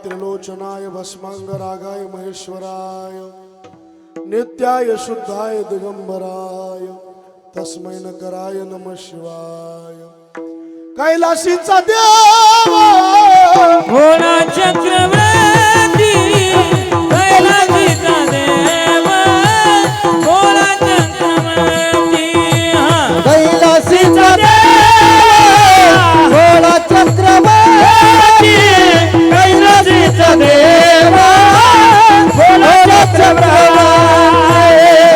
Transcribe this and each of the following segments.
त्रिलोचनाय भस्मांगरागाय महेश्वराय नित्याय शुद्धाय दिगंबराय तस्मै नकराय नमः शिवाय। कैलाशीचा देव भोळा चक्रवर्ती कैलाशीचा देव भोळा चक्रवर्ती कैलाशीचा देव भोळा चक्रवर्ती कैलाशीचा देव भोळा चक्रवर्ती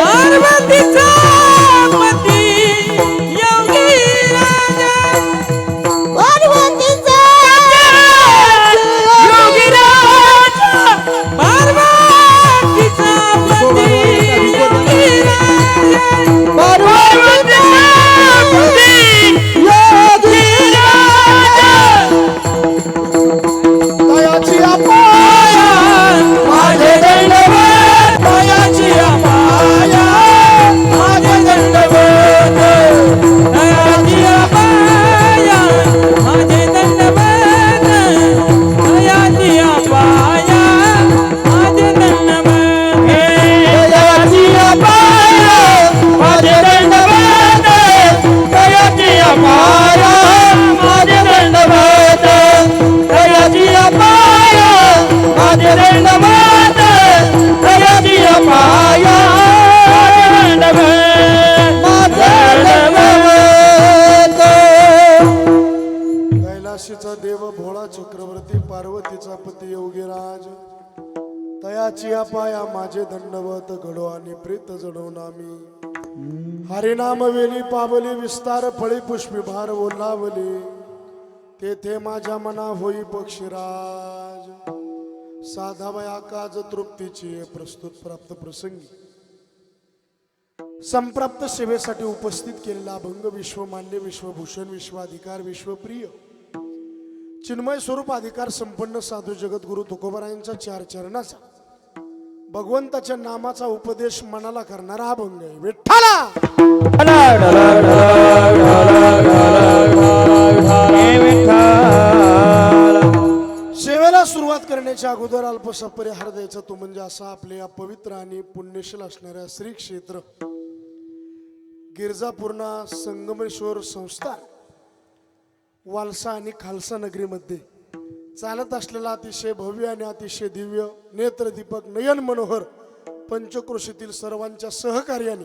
पार्वतीचा पती योगी राजा पार्वतीचा योगी राजा पार्वतीचा पती योगी राजा पार्वतीचा योगी राजा तयाची अपाया माझे दंडवत पायाची अपाया माझे दंडवत पायाची अपाया माझे दंडवत पायाची अपाया माझे दंडवत दयाची अपाया माझे दंडवत दयाची अपाया माझे दंडवत दयाची अपाया माझे दंडवत दयाची अपाया माझे दंडवत कैलाशीचा देव भोळा चक्रवर्ती पार्वतीचा पती योगीराज तयाची अपाया माझे दंडवत घडो आणि प्रीत जडो नामी हरिनाम वेली पावली विस्तार फळी पुष्पी भार ओलावली तेथे माझ्या मना होई पक्षीराज साधावया काज तृप्तीची प्रस्तुत प्राप्त प्रसंगी संप्राप्त सेवेसाठी उपस्थित केलेला अभंग विश्वमान्य विश्वभूषण विश्वाधिकार विश्वप्रिय चिन्मय स्वरूप अधिकार संपन्न साधू जगद्गुरु तुकोबारायांच्या चार चरणाचा भगवंताच्या नामाचा उपदेश मनाला करणारा अभंग आहे। विठ्ठला सेवेला सुरुवात करण्याच्या अगोदर अल्पसा परिहार द्यायचा तो म्हणजे असा आपल्या पवित्र आणि पुण्यशील असणाऱ्या श्री क्षेत्र गिरजापूर्णा संगमेश्वर संस्थान वालसा आणि खालसा नगरीमध्ये चालत असलेला अतिशय भव्य आणि अतिशय दिव्य नेत्रदीपक नयन मनोहर पंचक्रोशीतील सर्वांच्या सहकार्याने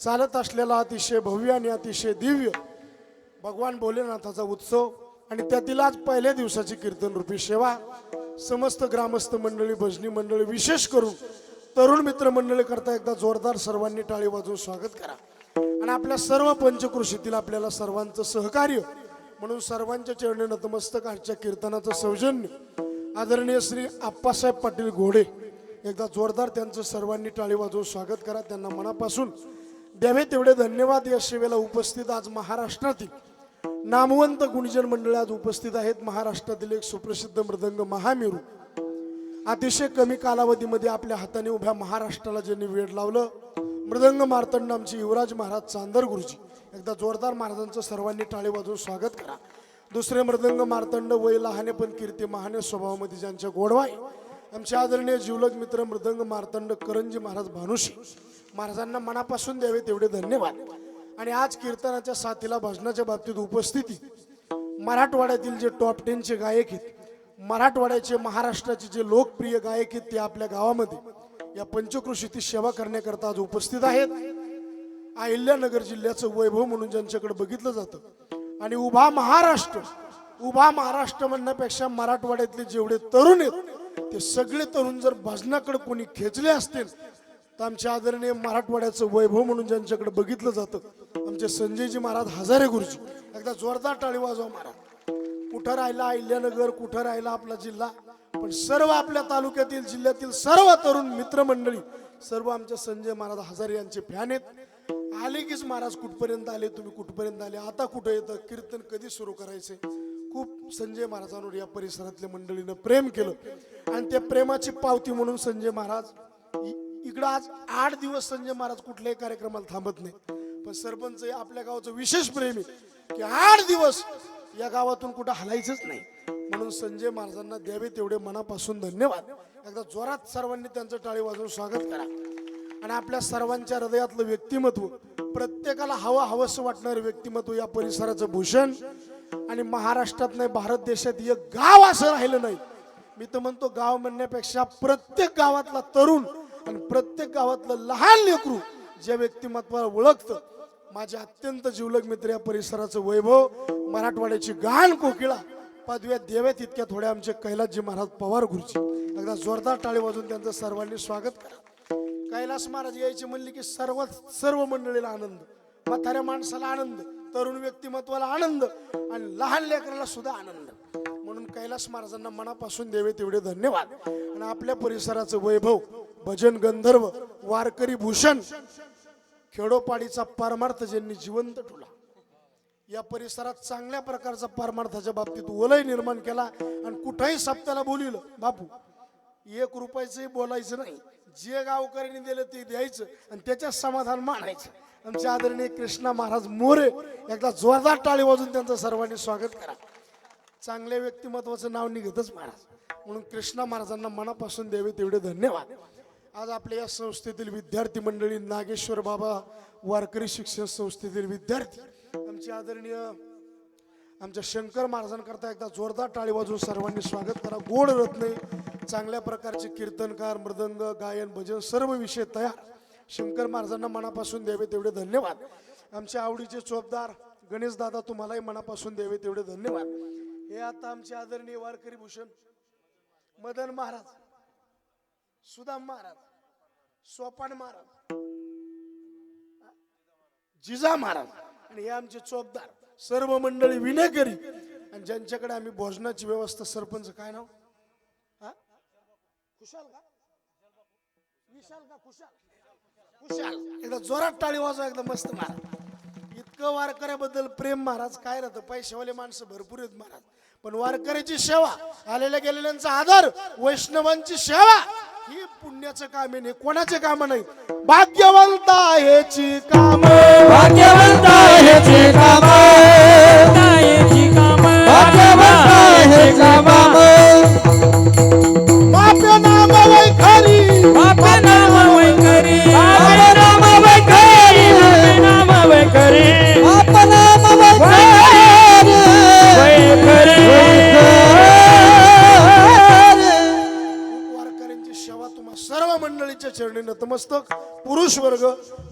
चालत असलेला अतिशय भव्य आणि अतिशय दिव्य भगवान भोलेनाथाचा उत्सव आणि त्यातील आज पहिल्या दिवसाची कीर्तन रूपी सेवा समस्त ग्रामस्थ मंडळी भजनी मंडळी विशेष करून तरुण मित्र मंडळी करता एकदा जोरदार सर्वांनी टाळी वाजवून स्वागत करा आणि आपल्या सर्व पंचक्रोशीतील आपल्याला सर्वांचं सहकार्य म्हणून सर्वांच्या चरणी नतमस्तक आजच्या कीर्तनाचं सौजन्य आदरणीय श्री आप्पासाहेब पाटील घोडे एकदा जोरदार त्यांचं सर्वांनी टाळी वाजवून स्वागत करा। त्यांना मनापासून द्यावे तेवढे धन्यवाद। या सेवेला उपस्थित आज महाराष्ट्रातील नामवंत गुणीजन मंडळी आज उपस्थित आहेत। महाराष्ट्रातील एक सुप्रसिद्ध मृदंग महामेरू अतिशय कमी कालावधीमध्ये आपल्या हाताने उभ्या महाराष्ट्राला ज्यांनी वेळ लावलं मृदंग मार्तंड आमचे युवराज महाराज चांदर गुरुजी एकदा जोरदार महाराजांचं सर्वांनी टाळी वाजवून स्वागत करा। दुसरे मृदंग मार्तंड वय लहाने पण कीर्ती महाने स्वभावामध्ये ज्यांच्या गोडवा आहे आमचे आदरणीय जीवलग मित्र मृदंग मार्तंड करंजी महाराज भानुशी महाराजांना मनापासून द्यावे तेवढे धन्यवाद। आणि आज कीर्तनाच्या साथीला भजनाच्या बाबतीत उपस्थिती मराठवाड्यातील जे टॉप 10 चे गायक आहेत मराठवाड्याचे महाराष्ट्राचे जे लोकप्रिय गायक आहेत ते आपल्या गावामध्ये या पंचक्रोशीतील सेवा करण्याकरता आज उपस्थित आहेत। अहिल्यानगर जिल्ह्याचं वैभव म्हणून ज्यांच्याकडे बघितलं जातं आणि उभा महाराष्ट्र म्हणण्यापेक्षा मराठवाड्यातले जेवढे तरुण आहेत ते सगळे तरुण जर भजनाकडे कोणी खेचले असतील तर आमच्या आदरणीय मराठवाड्याचं वैभव म्हणून ज्यांच्याकडे बघितलं जातं आमचे संजयजी महाराज हजारे गुरुजी एकदा जोरदार टाळी वाजवा महाराज। कुठं राहिला अहिल्यानगर कुठं राहिला आपला जिल्हा पण सर्व आपल्या तालुक्यातील जिल्ह्यातील सर्व तरुण मित्रमंडळी सर्व आमच्या संजय महाराज हजारे यांचे फॅन आहेत। आले कीच महाराज कुठपर्यंत आले तुम्ही कुठपर्यंत आले आता कुठं येतं कीर्तन कधी सुरू करायचे खूप संजय महाराजांवर या परिसरातल्या मंडळीनं प्रेम केलं आणि त्या प्रेमाची पावती म्हणून संजय महाराज इकडं आज 8 दिवस संजय महाराज कुठल्याही कार्यक्रमाला थांबत नाही पण सरपंच आपल्या गावाचं विशेष प्रेम आहे की 8 दिवस या गावातून कुठं हलायचंच नाही. म्हणून संजय महाराजांना द्यावे तेवढे मनापासून धन्यवाद. एकदा जोरात सर्वांनी त्यांचं टाळी वाजवून स्वागत करा. आणि आपल्या सर्वांच्या हृदयातलं व्यक्तिमत्व, प्रत्येकाला हवंसं वाटणारं व्यक्तिमत्व, या परिसराचं भूषण. आणि महाराष्ट्रात नाही, भारत देशात एक गाव असं राहिलं नाही. मी तर म्हणतो गाव म्हणण्यापेक्षा प्रत्येक गावातला तरुण आणि प्रत्येक गावातलं लहान लेकरू ज्या व्यक्तिमत्वाला ओळखतं. माझे अत्यंत जिवलग मित्र या परिसराचं वैभव, मराठवाड्याची गाण कोकिळा, पदव्या देव्यात इतक्या थोड्या आमचे कैलासजी महाराज पवार गुरुजी. एकदा जोरदार टाळी वाजून त्यांचं सर्वांनी स्वागत करा. कैलास महाराज यायचे म्हणले की सर्व मंडळीला आनंद, म्हाताऱ्या माणसाला आनंद, तरुण व्यक्तिमत्वाला आनंद आणि लहान लेकराला सुद्धा आनंद. म्हणून कैलास महाराजांना मनापासून द्यावे तेवढे धन्यवाद. आणि आपल्या परिसराचं वैभव, भजन गंधर्व, वारकरी भूषण, खेडोपाडीचा परमार्थ ज्यांनी जिवंत ठेवला, या परिसरात चांगल्या प्रकारचा परमार्थाच्या बाबतीत वलय निर्माण केला. आणि कुठेही सप्त्याला बोलिलं बापू 1 रुपयाचंही बोलायचं नाही, जे गावकऱ्यांनी दिलं ते द्यायचं आणि त्याच्यात समाधान मानायचं. आमचे आदरणीय कृष्णा महाराज मोरे, एकदा जोरदार टाळी वाजून त्यांचं सर्वांनी स्वागत करा. चांगल्या व्यक्तिमत्वाचं नाव निघतच महाराज. म्हणून कृष्णा महाराजांना मनापासून द्यावे तेवढे धन्यवाद. आज आपल्या या संस्थेतील विद्यार्थी मंडळी, नागेश्वर बाबा वारकरी शिक्षण संस्थेतील विद्यार्थी, आमचे आदरणीय आमच्या शंकर महाराजांकरता एकदा जोरदार टाळी वाजवून सर्वांनी स्वागत करा. गोड रत्ने, चांगल्या प्रकारचे कीर्तनकार, मृदंग, गायन, भजन सर्व विषय तयार. शंकर महाराजांना मनापासून द्यावे तेवढे धन्यवाद. आमच्या आवडीचे चोपदार गणेश दादा, तुम्हालाही मनापासून द्यावे तेवढे धन्यवाद. हे आता आमचे आदरणीय वारकरी भूषण मदन महाराज, सुदाम महाराज, सोपान महाराज, जिजा महाराज आणि हे आमचे चोपदार सर्व मंडळी विनेकरी. आणि ज्यांच्याकडे आम्ही भोजनाची व्यवस्था, सरपंच काय नाव, खुशाल का, विशाल का, खुशाल, एकदा जोरात टाळी वाजवा, एकदम मस्त महाराज. इतकं वारकऱ्याबद्दल प्रेम महाराज, काय राहतं, पैशावाले माणसं भरपूर आहेत महाराज, पण वारकऱ्याची सेवा, आलेल्या गेलेल्यांचा आदर, वैष्णवांची सेवा ही पुण्याचं काम आहे, कोणाचे काम नाही. भाग्यवंत ह्याची काम, भाग्यवंत ह्याची काम, भाग्यवंत ह्याची काम. बाप नाम वैखरी, बाप नाम वैखरी, बाप नाम वैखरी, नाम वैखरी, बाप नाम वैखरी, वैखरी. वारकऱ्यांची सेवा तुम्हा सर्व मंडळीच्या चरणी नतमस्तक. पुरुष वर्ग,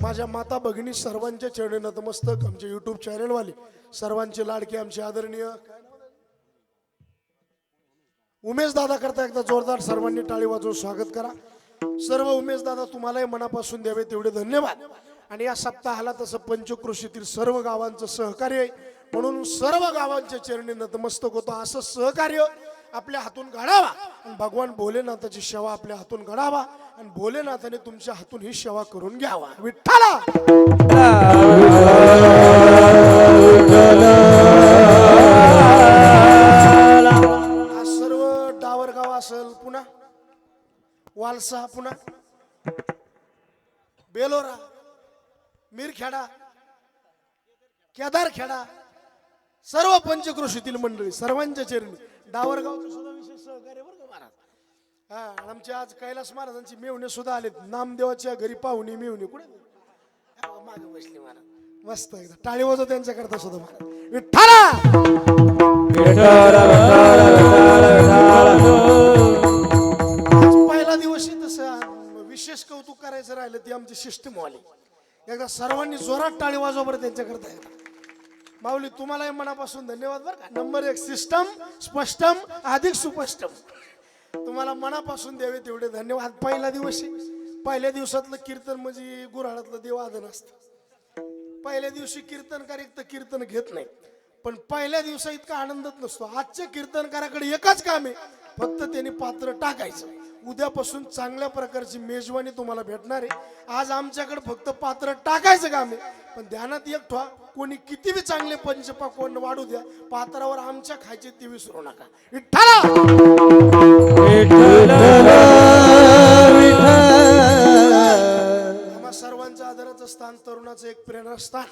माझ्या माता भगिनी सर्वांच्या चरणी नतमस्तक. आमचे युट्यूब चॅनल वाले सर्वांचे लाडके आमचे आदरणीय उमेश दादा करता एकदा जोरदार सर्वांनी टाळी वाजवून स्वागत करा. सर्व उमेश दादा तुम्हालाही मनापासून द्यावे तेवढे धन्यवाद. आणि या सप्ताहाला तसं पंचक्रोशीतील सर्व गावांचं सहकार्य आहे, म्हणून सर्व गावांच्या चरणी नतमस्तक होतो. असं सहकार्य आपल्या हातून घडावा आणि भगवान भोलेनाथाची सेवा आपल्या हातून घडावा आणि भोलेनाथाने तुमच्या हातून ही सेवा करून घ्यावा. विठ्ठला असेल, पुन्हा वालसा, पुन्हा बेलोरा, मिरखेडा, केदारखेडा, सर्व पंचक्रोशीतील मंडळी सर्वांच्या चरणी डावरगावचं सुद्धा विशेष सहकार्य बरं का महाराज. आमचे आज कैलास महाराजांची मेवणे सुद्धा आले. नामदेवाच्या घरी पाहुणे मेवणे कुठे मागे बसले महाराज, मस्त एकदा टाळी वाजव त्यांच्या करता सुद्धा महाराज. विठ्ठला पहिला दिवस तसं विशेष कौतुक करायचं राहिलं ते आमची सिस्टम वाले. एकदा सर्वांनी जोरात टाळी वाजवा बरं त्यांच्या करता. माऊली तुम्हालाही मनापासून धन्यवाद बरं का. नंबर 1 सिस्टम स्पष्टम अधिक सुपष्टम, तुम्हाला मनापासून द्यावे तेवढे धन्यवाद. पहिला दिवस, पहिल्या दिवसातलं कीर्तन म्हणजे गुऱ्हाळातलं देवाधन असतं. पहिल्या दिवशी कीर्तनकार एक तर कीर्तन घेत नाही, पण पहिल्या दिवसा इतका आनंदच नसतो. आजच्या कीर्तनकाराकडे एकच काम आहे, फक्त त्यांनी पात्र टाकायचं. उद्यापासून चांगल्या प्रकारची मेजवानी तुम्हाला भेटणार आहे. आज आमच्याकडे फक्त पात्र टाकायचं काम आहे, पण ध्यानात एक ठेवा, कोणी किती बी चांगले पंचपाक्वान्न वाढू द्या, पात्रावर आमच्या खायचे ते विसरू नका. विठ्ठला आम्हा सर्वांचं आदराचं स्थान, तरुणाचं एक प्रेरणास्थान.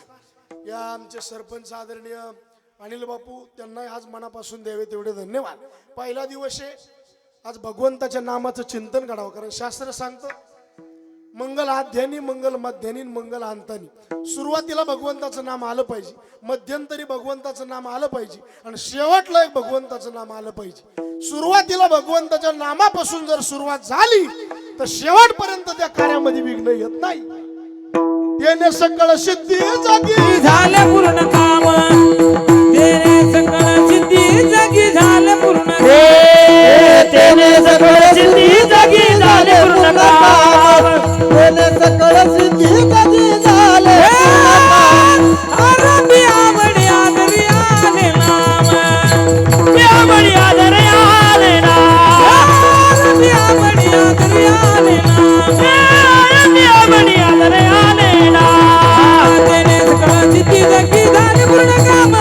या आमचे सरपंच आदरणीय अनिल बापू त्यांना आज मनापासून द्यावे तेवढे धन्यवाद. पहिला दिवस आहे, आज भगवंताच्या नामाचं चिंतन करावं. कारण शास्त्र सांगतं मंगल आध्यानी, मंगल मध्यानी, मंगल अंतानी. सुरुवातीला भगवंताचं नाम आलं पाहिजे, मध्यंतरी भगवंताचं नाम आलं पाहिजे आणि शेवटला एक भगवंताचं नाम आलं पाहिजे. सुरुवातीला भगवंताच्या नामापासून जर सुरुवात झाली तर शेवटपर्यंत त्या कार्यामध्ये विघ्न येत नाही. त्याने सकळ सिद्धी जागी झाले पूर्ण काम, तेने सकळ सिद्धी जागी झाले पूर्ण काम. तेने सकळ सिद्धी जागी झाले पूर्ण काम. तेने सकळ सिद्धी जागी झाले पूर्ण काम. आरंभी आवडी आदरी आले नाम, आवडी आदरी आले नाम, आरंभी आवडी आदरी आले नाम, आरंभी आवडी आदरी आले नाम. तेने सकळ सिद्धी जागी झाले पूर्ण काम,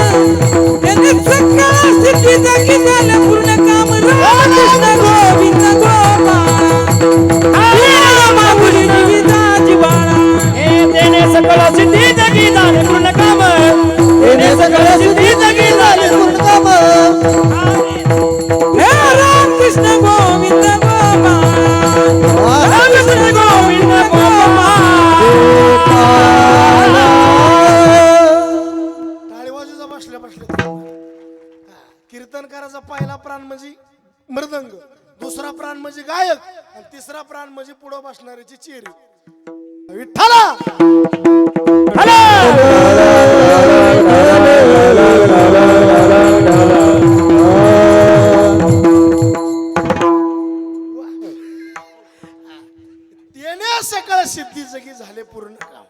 तेने सकळ सिद्धी जागी झाले पूर्ण काम. रामकृष्ण गोविंद गोपाळ, माऊली जीविताची बाळा. तेने सकळ सिद्धी जागी झाले पूर्ण काम, तेने सकळ सिद्धी जागी झाले पूर्ण काम. हे रामकृष्ण गोविंद गोपाळ, रामकृष्ण गोविंद गोपाळ. टाळी वाजूचा बसल्या बसल्या. कीर्तनकाराचा पहिला प्राण म्हणजे मृदंग, दुसरा प्राण म्हणजे गायक आणि तिसरा प्राण म्हणजे पुढे बसणाऱ्याची चेरी. विठ्ठला त्याने सकळ सिद्धी जगी झाले पूर्ण काम.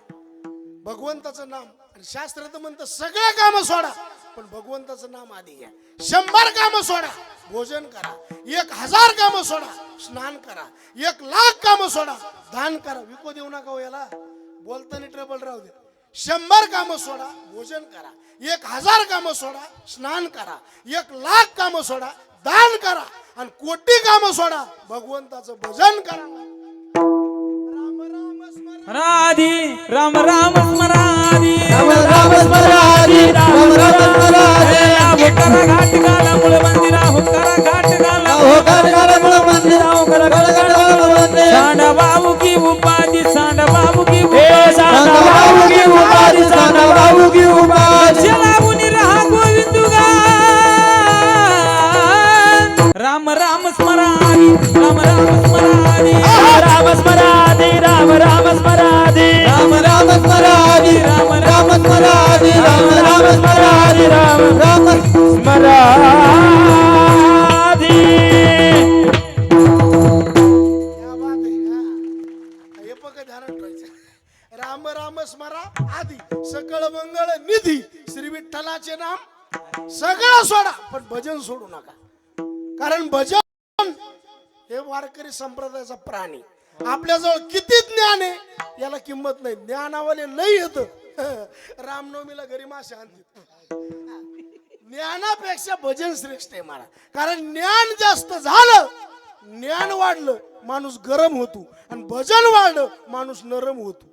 भगवंताचं नाम आणि शास्त्र तर म्हणतं सगळं काम सोडा पण भगवंताचं नाम आधी घ्या. 100 काम सोडा, भोजन करा. 1000 काम सोडा, स्नान करा. 1,00,000 काम सोडा, दान करा. विको देऊ नका हो याला, बोलताना ट्रबल राहू दे. 100 काम सोडा, भोजन करा. 1000 काम सोडा, स्नान करा. 1,00,000 काम सोडा, दान करा. आणि कोटी काम सोडा, भगवंताचं भजन करा. राम राम स्मरा. राधी राम राम स्मराधी, राम राम स्मराधी, राम राम स्मराधी. होकारा घाट गाला मूळ मंदिरा, होकारा घाट गाला हो गाडगाड मुळ मंदिर, होकारा गाडगाड मुळ मंदिर. सांडा बाबू की उपाधी, सांडा बाबू की सांगा बाबू की उपाधी, सांगा बाबू की उपाधी. चलावून राहा गोविंदुगा. राम राम स्मराधी, राम राम स्मराधी, राम स्मराधी, राम राम स्मराधी, राम राम स्मराधी, राम राम स्मराधी, राम राम स्मराधी, राम राम स्मराधी. क्या बात आहे. हे पक ध्यानात ठेवायचं. राम राम स्मरा आधी, सकळ मंगळ निधी. श्री विठ्ठलाचे नाम सगळं सोडा पण भजन सोडू नका. कारण भजन हे वारकरी संप्रदायाचा प्राणी. आपल्याजवळ किती ज्ञान आहे याला किंमत नाही. ज्ञानावाले लई येत. रामनवमीला घरी मासे आणतात. ज्ञानापेक्षा भजन श्रेष्ठ आहे मला. कारण ज्ञान जास्त झालं, ज्ञान वाढलं माणूस गरम होतो आणि भजन वाढलं माणूस नरम होतो.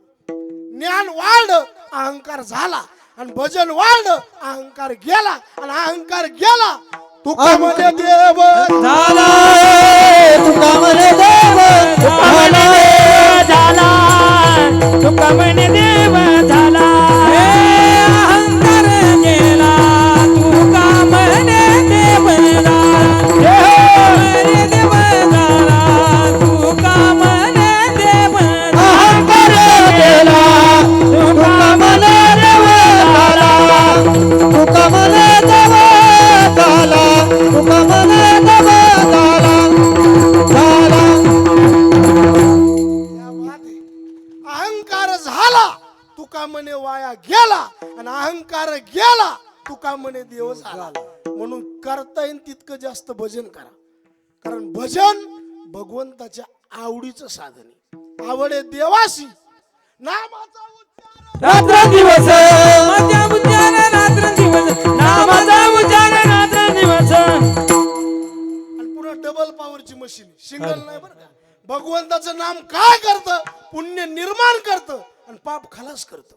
ज्ञान वाढलं अहंकार झाला आणि भजन वाढलं अहंकार गेला आणि अहंकार गेला तुका म्हणे देव झाला. तुका म्हणे देव झाला. झाला, तुका म्हणे देव झाला. अहंकार गेला, तुका म्हणे देव झाला. म्हणे देव झाला, तुका म्हणे देव झाला. अहंकार गेला, तुका म्हणे देव झाला. तुका म्हणे देव झाला. तुका म्हणे देव झाला. झाला. या बात आहे. अहंकार झाला तुका म्हणे वाया गेला आणि अहंकार गेला तुका म्हणे देव झाला. म्हणून करता येईल तितकं जास्त भजन करा. कारण भजन भगवंताच्या आवडीचं साधन आहे. आवडे देवाशी नामाचा उच्चार रात्र दिवस माझ्या उच्चार, रात्र दिवस नामाचा उच्चार, रात्र दिवस. आणि पुन्हा डबल पॉवरची मशीन, सिंगल नाही बरं का. भगवंताचं नाम काय करतं? पुण्य निर्माण करतं आणि पाप खलास करतं.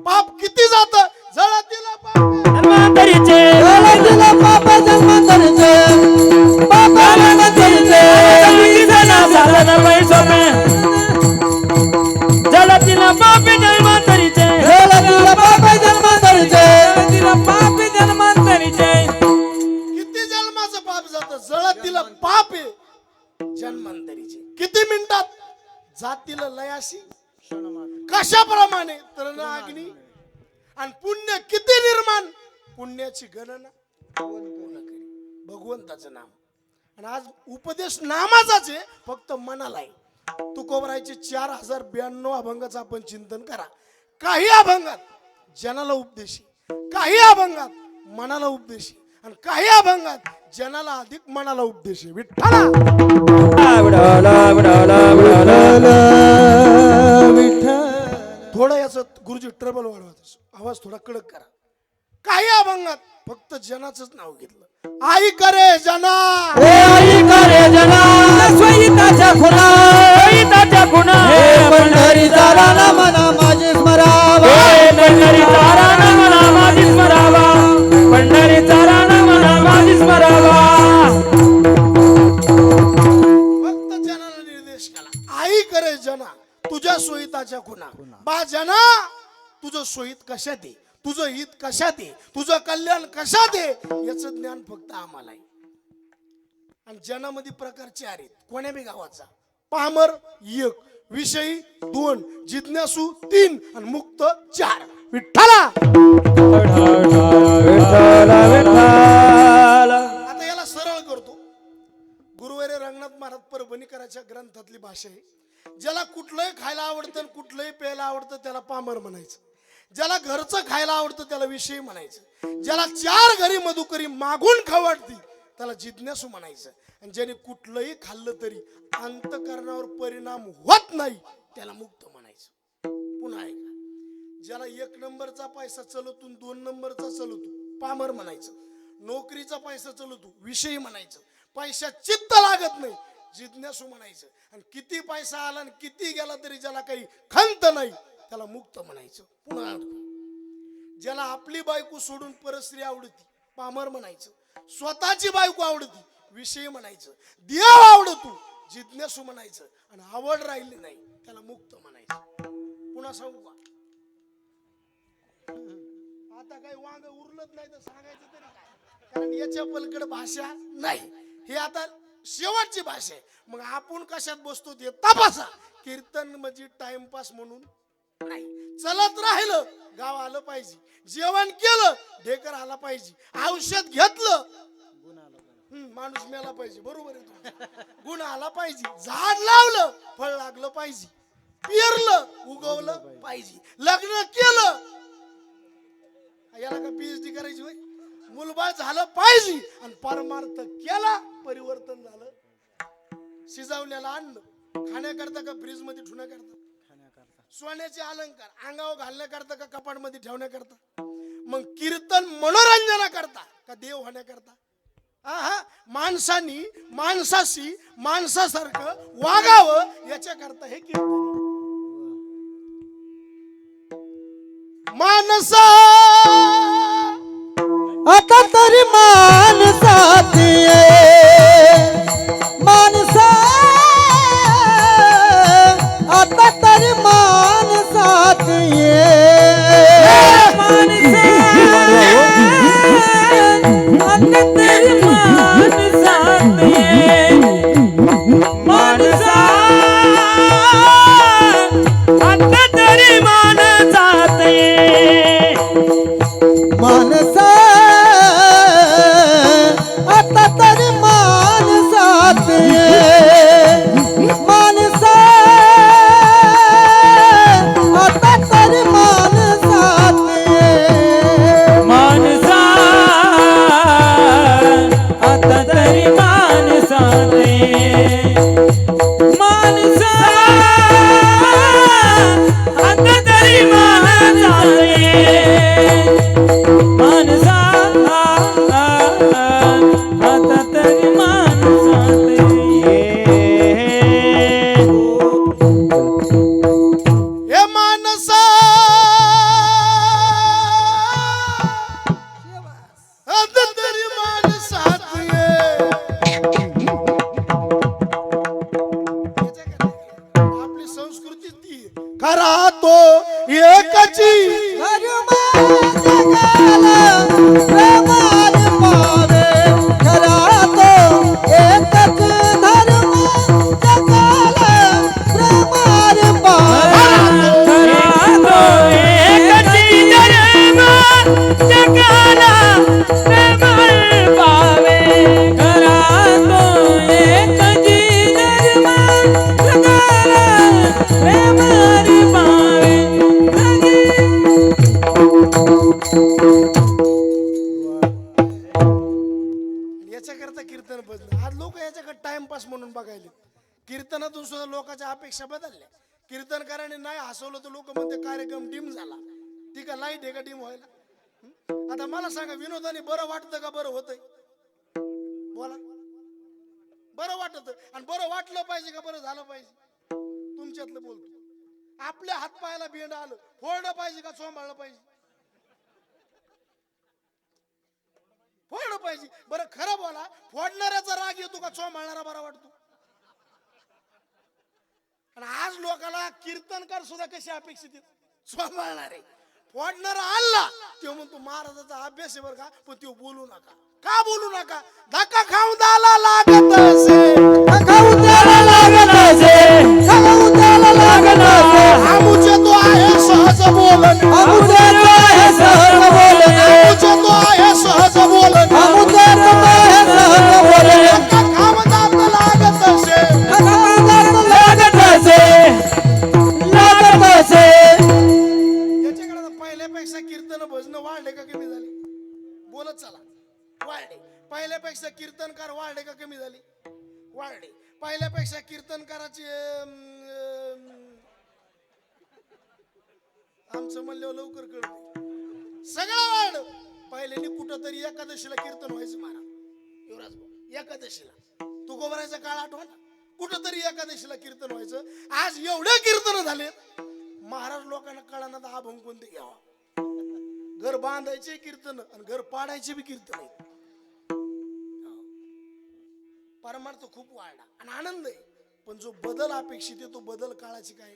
पाप किती जातं? जळातील पाप धर्मांतरी जन्मांतरीचे जलतीला पाप जन्मांतरीचे पाप जन्मांतरीचे साधन पैसोमे जलतीला पाप जन्मांतरीचे जलतीला पाप जन्मांतरीचे जलतीला पाप जन्मांतरीचे किती जन्माचं पाप जातं जळतीला पाप आहे जन्मांतरीचे किती मिनिटात जातील लयाशी कशाप्रमाणे तर ना अग्नी आणि पुण्य किती निर्माण पुण्याची गणना भगवंताचं नाम आणि आज उपदेश नामाचाच आहे फक्त मनाला आहे तुकोबरायचे 4092 अभंगाचं आपण चिंतन करा काही अभंगात जनाला उपदेशी काही अभंगात मनाला उपदेशी आणि काही अभंगात जनाला अधिक मनाला उपदेशी विठ्ठला थोडं याचं गुरुजी ट्रबल वाढवत आवाज थोडा कडक करा काही अभंगात फक्त जनाचंच नाव घेतलं आई करे जना हे आई करे जना स्वयंताच्या खुणा स्वयंताच्या खुणा हे पंढरीचा राणा मना माझे स्मरावा हे पंढरीचा राणा म्हणा माझी स्मरावा पंढरीचा राणा म्हणा माझी स्मरावा फक्त जनाला निर्देश केला आई करे जना तुझ्या सोयीताच्या खुणा बा जना तुझं सोयीत कशात आहे तुझं हित कशात आहे तुझं कल्याण कशात आहे याचं ज्ञान फक्त आम्हाला आहे आणि जनामध्ये प्रकार 4 आहेत कोण्या बी गावाचा पामर 1 विषयी 2 जिज्ञासू 3 आणि मुक्त 4 विठ्ठला आता याला सरळ करतो गुरुवारी रंगनाथ महाराज परभणीकरांच्या ग्रंथातली भाषा आहे ज्याला कुठलंही खायला आवडतं आणि कुठलंही प्यायला आवडतं त्याला पामर म्हणायचं ज्याला घरचं खायला आवडतं त्याला विषयी म्हणायचं ज्याला 4 घरी मधुकरी मागून खावडती त्याला जिज्ञासू म्हणायचं आणि ज्याने कुठलंही खाल्लं तरी अंतकरणावर परिणाम होत नाही त्याला मुक्त म्हणायचं पुन्हा ऐका ज्याला 1 नंबरचा पैसा चलवतून 2 नंबरचा चलवतो पामर म्हणायचं नोकरीचा पैसा चलवतो विषयी म्हणायचं पैसा चित्त लागत नाही जिज्ञासू म्हणायचं आणि किती पैसा आला आणि किती गेला तरी ज्याला काही खंत नाही त्याला मुक्त म्हणायचं पुन्हा ज्याला आपली बायको सोडून परस्त्री आवडती पामर म्हणायचं स्वतःची बायको आवडती विषयी म्हणायचं देव आवडतो जिज्ञासू म्हणायचं आणि आवड राहिली नाही त्याला मुक्त म्हणायचं पुन्हा सांगू का आता काही वांग उरलत नाही तर सांगायचं तरी काय कारण याच्या पलीकडे भाषा नाही हे आता शेवटची भाषा आहे मग आपण कशात बसतो ते तपासा कीर्तन म्हणजे टाइमपास म्हणून नाही चलत राहिलं गाव आलं पाहिजे जेवण केलं ढेकर आला पाहिजे औषध घेतलं माणूस मेला पाहिजे बरोबर आहे गुण आला पाहिजे झाड लावलं फळ लागलं पाहिजे पेरलं उगवलं पाहिजे लग्न केलं याला का पीएचडी करायची होय मुलबाळ झालं पाहिजे आणि परमार्थ केला परिवर्तन झालं शिजवलेलं अन्न खाण्याकरता का फ्रीज मध्ये ठेवण्याकरता सोन्याचे अलंकार अंगावर घालण्याकरता का कपाटमध्ये ठेवण्याकरता मग कीर्तन मनोरंजनाकरता का देव होण्याकरता हा माणसानी माणसाशी माणसासारखं वागावं याच्याकरता हे कीर्तन मानसा आता तरी माणसात माणसा आता तरी माणसात माणसा आता तरी माणसात माणसा आता तरी माणसात माणसा आता तरी माणसात माणसा आता तरी माणसात माणसा आता तरी माणसात हे मानसा एकाची धर्म जगाला प्रेमाने पावे खरा तो एकच धर्म जगाला प्रेमाने पावे खरा तो एकची धर्म जगाला प्रेमाने पावे खरा तो एकची धर्म जगाला प्रेमाने पावे याच्याकरता कीर्तन बदल आज लोक याच्याकडे टाइमपास म्हणून बघायले कीर्तनातून सुद्धा लोकांच्या अपेक्षा बदलल्या कीर्तनकाराने नाही हसवलं तर लोक म्हणते कार्यक्रम डिम झाला ती का लाईट आहे का डिम व्हायला आता मला सांगा विनोदाने बरं वाटतं का बरं होतंय बोला बरं वाटत आणि बरं वाटलं पाहिजे का बरं झालं पाहिजे तुमच्यातलं बोलतो आपल्या हात पायाला बेंड आलं फोडलं पाहिजे का चोंबाळलं पाहिजे फोडलं पाहिजे बरं खरं बोला फोडणाऱ्याचा राग येतो का चोंबाळणारा बरा वाटतो आणि आज लोकांना कीर्तनकार सुद्धा कशी अपेक्षित आहेत चोंबाळणारे फोडणारा आला तो म्हणतो महाराजाचा अभ्यास आहे बरं का पण तो बोलू नका का बोलू नका धक्का खाऊन द्यायला लागत असे खाऊ द्यायला लागत असे खाऊ द्यायला लागत असे आमुचे तो आहे सहज बोलन आमुचे तो आहे सहज बोलणे आमुचे तो आहे सहज बोलन आमुचे तो आहे सहज बोलणे धक्का खाऊन द्यायला लागत असे खाऊ द्यायला लागत असे लागत असे याच्याकडे आता पहिल्यापेक्षा कीर्तन भजन वाढले का कमी झाले बोलत चला वाढले पहिल्यापेक्षा कीर्तनकार वाढले का कमी झाले वाढले पहिल्यापेक्षा कीर्तनकाराची आमचं म्हणल्यावर लवकर कळत सगळं वाढ पहिल्याने कुठं तरी एकादशीला कीर्तन व्हायचं महाराज युवराज भाऊ एकादशीला तू गोबराचा काळ आठवा ना कुठं तरी एकादशीला कीर्तन व्हायचं आज एवढे कीर्तन झाले महाराज लोकांना कळाना तर अभंग कोणते घ्यावा घर बांधायचे कीर्तन आणि घर पाडायचे बी कीर्तन आहे परमार्थ खूप वाढला आणि आनंद आहे पण जो बदल अपेक्षित आहे तो बदल काळाची काय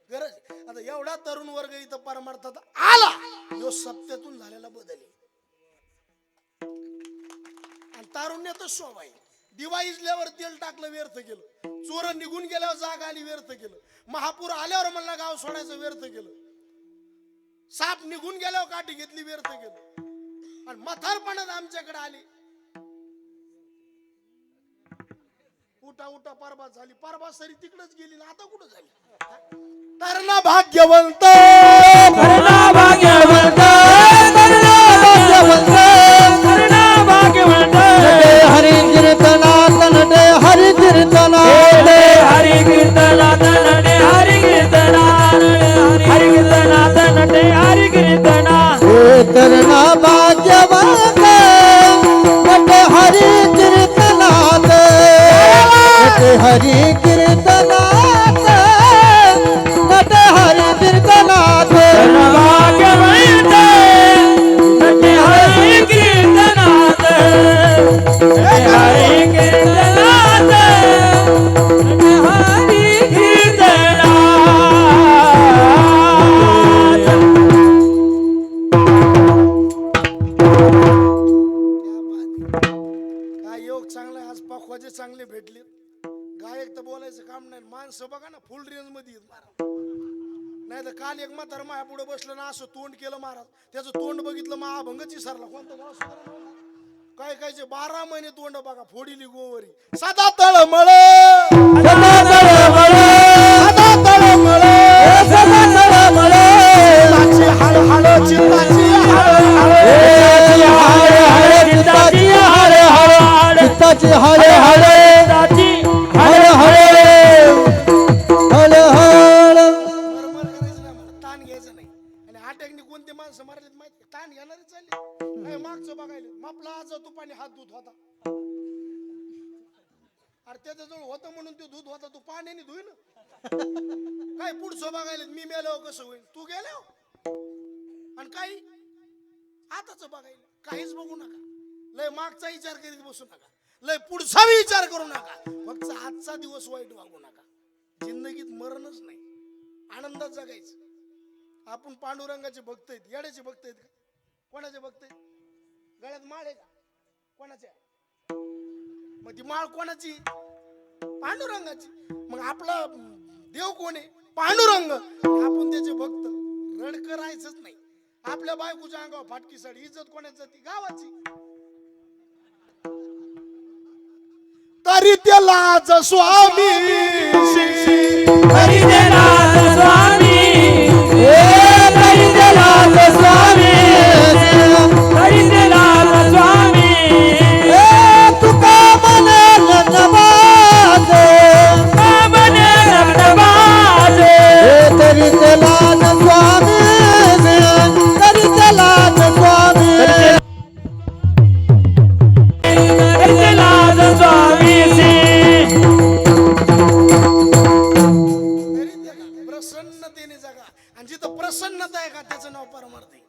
गरज आता एवढा तरुण वर्ग इथं परमार्थात आला जो सत्यातून झालेला बदल आहे आणि तारुण्यातच शोभा आहे दिवा इजल्यावर तेल टाकलं व्यर्थ केलं चोर निघून गेल्यावर जाग आली व्यर्थ केलं महापूर आल्यावर म्हणला गाव सोडायचं व्यर्थ केलं साप निघून गेल्यावर काठी घेतली व्यर्थ केलं आणि म्हातारपणात आमच्याकडे आली उठा उठा परबा झाली परबा सरी तिकडच गेली ना आता कुठं झाली तरणा भाग्यवंत करुणा भाग्यवंत करुणा भाग्यवंत करुणा भाग्यवंत नटे हरी कीर्तनात नटे हरी कीर्तनात हरि कीर्तनात नटे हरि कीर्तनात हरि कीर्तनात नटे हरि कीर्तना करुणा भाग्यवंत नटे हरी कीर्तनात नटे हरी कीर्तनात नटे हरी कीर्तनात भाग्यवंत नटे हरि कीर्तनात हरि कीर्तनात नटे हरि कीर्तनात काय योग चांगला आज पखवाजे चांगले भेटले गायक तर बोलायचं काम नाही माणसं बघा ना फुल रेंज मध्ये आहेत महाराज नाही तर काल एक म्हातार माया पुढे बसलं ना असं तोंड केलं महाराज त्याचं तोंड बघितलं महाभंगच विसरला कोणतं गाव सुधारणा होणार? काय कायचे 12 महिने तोंड बघा फोडीली गोवरी सदा तळमळ सदा तळमळ सदा तळमळ सदा तळमळ चित्ताची हळहळ चित्ताची हळहळ चित्ताची हरे हरे चित्ताची हरे हरे हरे हरे हरे हरे बरोबर करायचं नाही मला ताण घ्यायचं नाही आणि अटॅकने कोणते माणसं मारलेत माहिती ताण घेणारे चालले काय मागचं बघायला मापला आज तुपाने हात धुत होता अरे त्याच्याजवळ होतं म्हणून तो धुत होता तू पाण्याने धुई ना काय पुढचं बघायला मी मेल्यावर कसं होईल तू गेल्यावर आणि काही आताच बघायला काहीच बघू नका लय मागचा विचार करीत बसू नका लय पुढचा विचार करू नका फक्त आजचा दिवस वाईट वागू नका जिंदगीत मरणच नाही आनंदात जगायचं आपण पांडुरंगाचे भक्त आहेत, येड्याचे भक्त आहेत का? कोणाचे भक्त आहेत? गळ्यात माळ आहे का? कोणाच्या? मग ती माळ कोणाची? पांडुरंगाची. मग आपला देव कोण आहे? पांडुरंग. आपण त्याचे भक्त. रड करायचंच नाही. आपल्या बायकोच्या अंगावर फाटकी साडी, इज्जत कोणाची जाती? गावाची. तरी त्याला स्वामी हरी देनाथ स्वामी हरी देनाथ स्वामी हरी देनाथ स्वामी तुका मने लग्नबाज मने लग्नबाज तरी त्याला स्वामी तरी त्याला स्वामी हरी देनाथ स्वामी प्रसन्नतेने जगा. आणि जिथं प्रसन्नता आहे का त्याचं नाव परमार्थ आहे.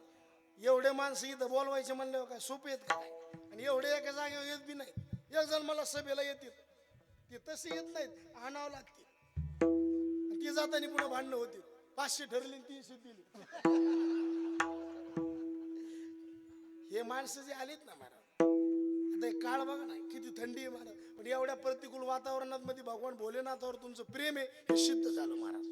एवढे माणसं इथं बोलवायचे म्हणल्यावर काय सोपे आहेत का काय? आणि एवढे एका जागेवर येत बी नाही. एक जण मला सभेला येतील, ते तसे येत नाहीत, आणावं लागते. ती जाताना पुन्हा भांडणं होती. 500 ठरली 300 दिली. हे माणसं जे आलीत ना महाराज, आता एक काळ बघा ना, किती थंडी आहे महाराज, पण एवढ्या प्रतिकूल वातावरणात मध्ये भगवान भोलेनाथावर तुमचं प्रेम आहे हे सिद्ध झालं महाराज.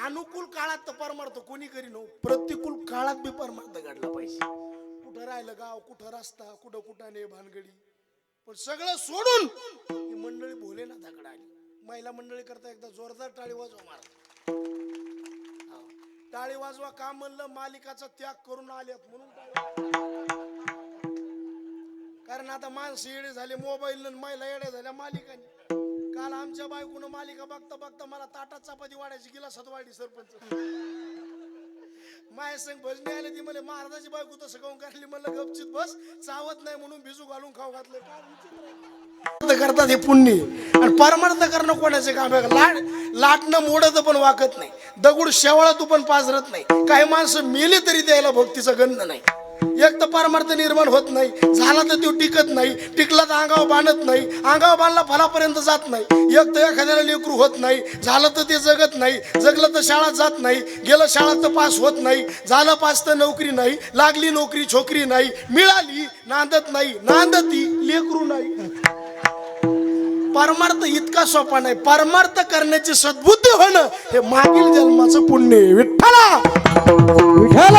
अनुकूल काळात तर परमार्थ कोणी करी नो, प्रतिकूल काळात बी परमार्थ घडला पाहिजे. कुठं राहिलं गाव, कुठं रस्ता, कुठं कुठाने भानगडी, पण सगळं सोडून ही मंडळी भोलेनाथाकडे आली. महिला मंडळी करता एकदा जोरदार टाळी वाजवा महाराज. टाळी वाजवा का म्हणलं? मालिकाचा त्याग करून आल्यात म्हणून टाळी. कारण आता माणसं येडे झाले मोबाईल, महिला येड्या झाल्या मालिकाने. काल आमच्या बायकोनं मालिका बघता बघता मला ताटात चपाती वाढायची गिलासात वाढली. सरपंच माया संग भजनी आले, ती म्हणे महाराजाची बायको तसं खाऊन काढली. म्हणलं गपचित बस, चावत नाही म्हणून भिजू घालून खाऊ घातलं. करतात हे पुण्य. आणि परमार्थ करणं कोणाचे काम आहे? लाटणं मोडत पण वाकत नाही, दगड शेवाळा तू पण पाजरत नाही. काही माणसं मेले तरी द्यायला भक्तीचा गंध नाही. एक तर परमार्थ निर्माण होत नाही, झाला तर तो टिकत नाही, टिकला तर अंगावर बांधत नाही, अंगावर बांधला फलापर्यंत जात नाही. एक तर एखाद्याला लेकरू होत नाही, झालं तर ते जगत नाही, जगलं तर शाळात जात नाही, गेलं शाळात तर पास होत नाही, झालं पास तर नोकरी नाही, लागली नोकरी छोकरी नाही, मिळाली नांदत नाही, नांदती लेकरू नाही. परमार्थ इतका सोपा नाही. परमार्थ करण्याची सद्बुद्धी होणं हे मागील जन्माचं पुण्य आहे. विठ्ठला विठ्ठल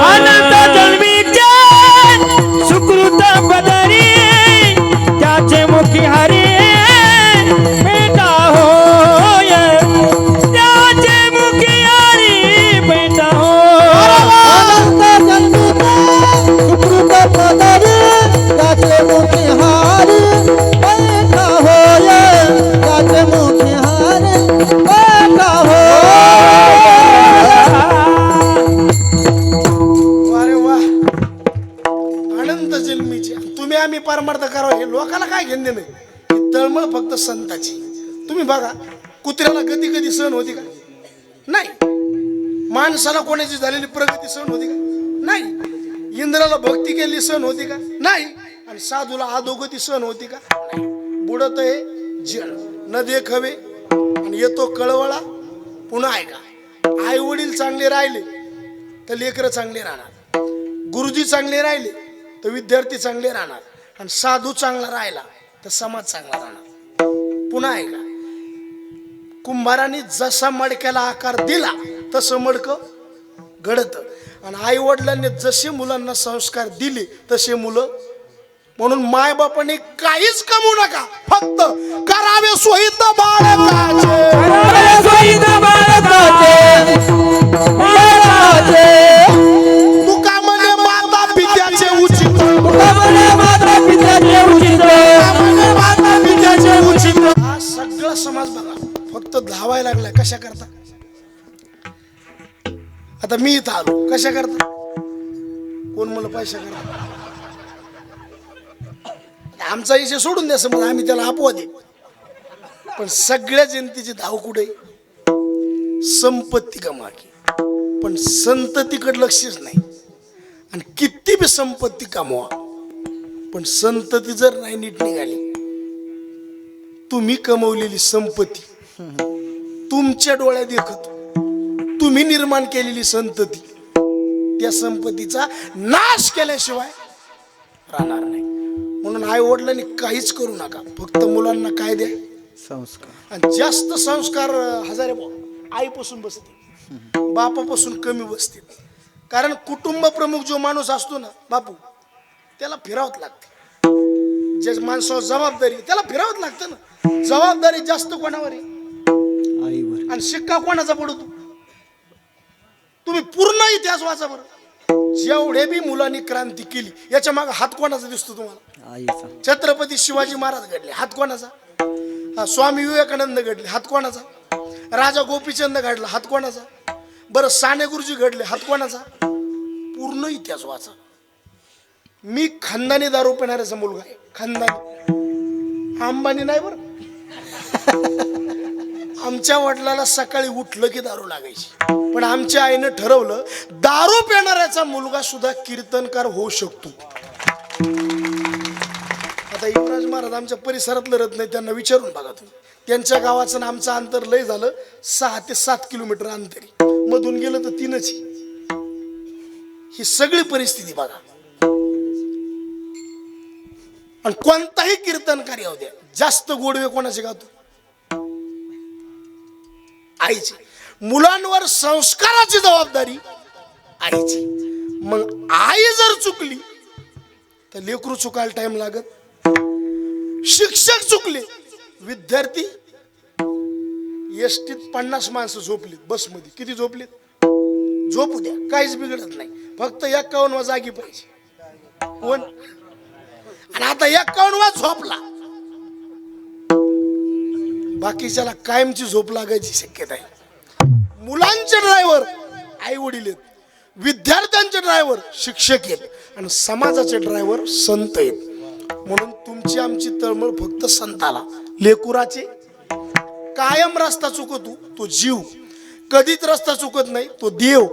अनंत जन्मीचे सुकृत पदरी त्याचे मुखी हरी बेटा होय, त्याचे मुखी हरी बेटा होय. अनंत जन्मीचे सुकृत पदरी त्याचे मुखी हारी बैठा होय, त्याचे मुखी हारी बैठा होय. अरे वा, अनंत जन्मीचे. तुम्ही आम्ही परमार्थ करावं हे लोकांना काय घेणे नाही. ही तळमळ फक्त संताची. तुम्ही बघा, कुत्र्याला गती कधी सहन होती का? नाही. माणसाला कोणाची झालेली प्रगती सहन होती का? नाही. इंद्राला भक्ती केली सहन होती का? नाही. आणि साधूला अधोगती सहन होती का? नाही. बुडत आहे जळ न देखवे आणि येतो कळवळा. पुन्हा ऐका, आई वडील चांगले राहिले तर लेकरं चांगले राहणार, गुरुजी चांगले राहिले तर विद्यार्थी चांगले राहणार, आणि साधू चांगला राहिला तर समाज चांगला राहणार. पुन्हा ऐका, कुंभाराने जसा मडक्याला आकार दिला तसं मडकं घडतं, आणि आई वडिलांनी जसे मुलांना संस्कार दिले तसे मुलं. म्हणून माय बापाने काहीच कमवू नका, फक्त करावे सोयीत बाळकाचे. तुका म्हणे माता पित्याचे उचित, माता पित्याचे उचित. हा सगळा समाज बघा फक्त धावायला लागलाय. कशा करता? आता मी इथं आलो कशा करता? कोण मला पैसा करता? आमचा विषय सोडून द्या, समज आम्ही त्याला अपवाद आहे, पण सगळ्या जनतेची धाव कुठे? संपत्ती कमाकी. पण संततीकडे लक्षच नाही. आणि किती बी संपत्ती कमवा, पण संतती जर नाही नीट निघाली, तुम्ही कमवलेली संपत्ती तुमच्या डोळ्यात देखत तुम्ही निर्माण केलेली संतती त्या संपत्तीचा नाश केल्याशिवाय राहणार नाही. म्हणून आई वडिलांनी काहीच करू नका, फक्त मुलांना काय द्या, संस्कार. आणि जास्त संस्कार हजारे आईपासून बसतील, बापापासून कमी बसतील. कारण कुटुंब प्रमुख जो माणूस असतो ना बापू, त्याला फिरावत लागते. जे माणसावर जबाबदारी त्याला फिरावत लागतं ना. जबाबदारी जास्त कोणावर आहे? आईवर. आणि शिक्का कोणाचा पडतो? तुम्ही पूर्ण इतिहास वाचा बरं. जेवढे बी मुलांनी क्रांती केली याच्या मागे हात कोणाचा दिसतो तुम्हाला? आईचा. छत्रपती शिवाजी महाराज घडले, हात कोणाचा? स्वामी विवेकानंद घडले, हात कोणाचा? राजा गोपीचंद घडला, हात कोणाचा? बरं साने गुरुजी घडले, हात कोणाचा? पूर्ण इतिहास वाचा. मी खानदानी दारू पिणाऱ्याचा मुलगा आहे, खानदानी. अंबानी नाही बरं. आमच्या वडिलाला सकाळी उठलं की दारू लागायची, पण आमच्या आईनं ठरवलं दारू पिणाऱ्याचा मुलगा सुद्धा कीर्तनकार होऊ शकतो. आता युवराज महाराज आमच्या परिसरातलं रत्न नाही, त्यांना विचारून बघा तुम्ही. त्यांच्या गावाचं आणि आमचं अंतर लय झालं 6 ते 7 किलोमीटर अंतरी, मधून गेलं तर 3च. ही सगळी परिस्थिती बघा. आणि कोणताही कीर्तनकार येऊ द्या, जास्त गोडवे कोणाचे गातो? आईची. मुलांवर संस्काराची जबाबदारी आईची. मग आई जर चुकली तर लेकरू चुकायला टाइम लागत. शिक्षक चुकले, विद्यार्थी एसटीत 50 माणसं झोपलीत, बसमध्ये किती झोपलीत? झोपू द्या, काहीच बिघडत नाही. फक्त 51 जागी पाहिजे. कोण? आणि आता 51 झोपला, बाकीच्याला कायमची झोप लागायची शक्यता आहे. मुलांचे ड्रायव्हर आई वडील आहेत, विद्यार्थ्यांचे ड्रायव्हर शिक्षक आहेत, आणि समाजाचे ड्रायव्हर संत आहेत. म्हणून तुमची आमची तळमळ फक्त संताला. लेकुराचे कायम रस्ता चुकतो तो जीव, कधीच रस्ता चुकत नाही तो देव.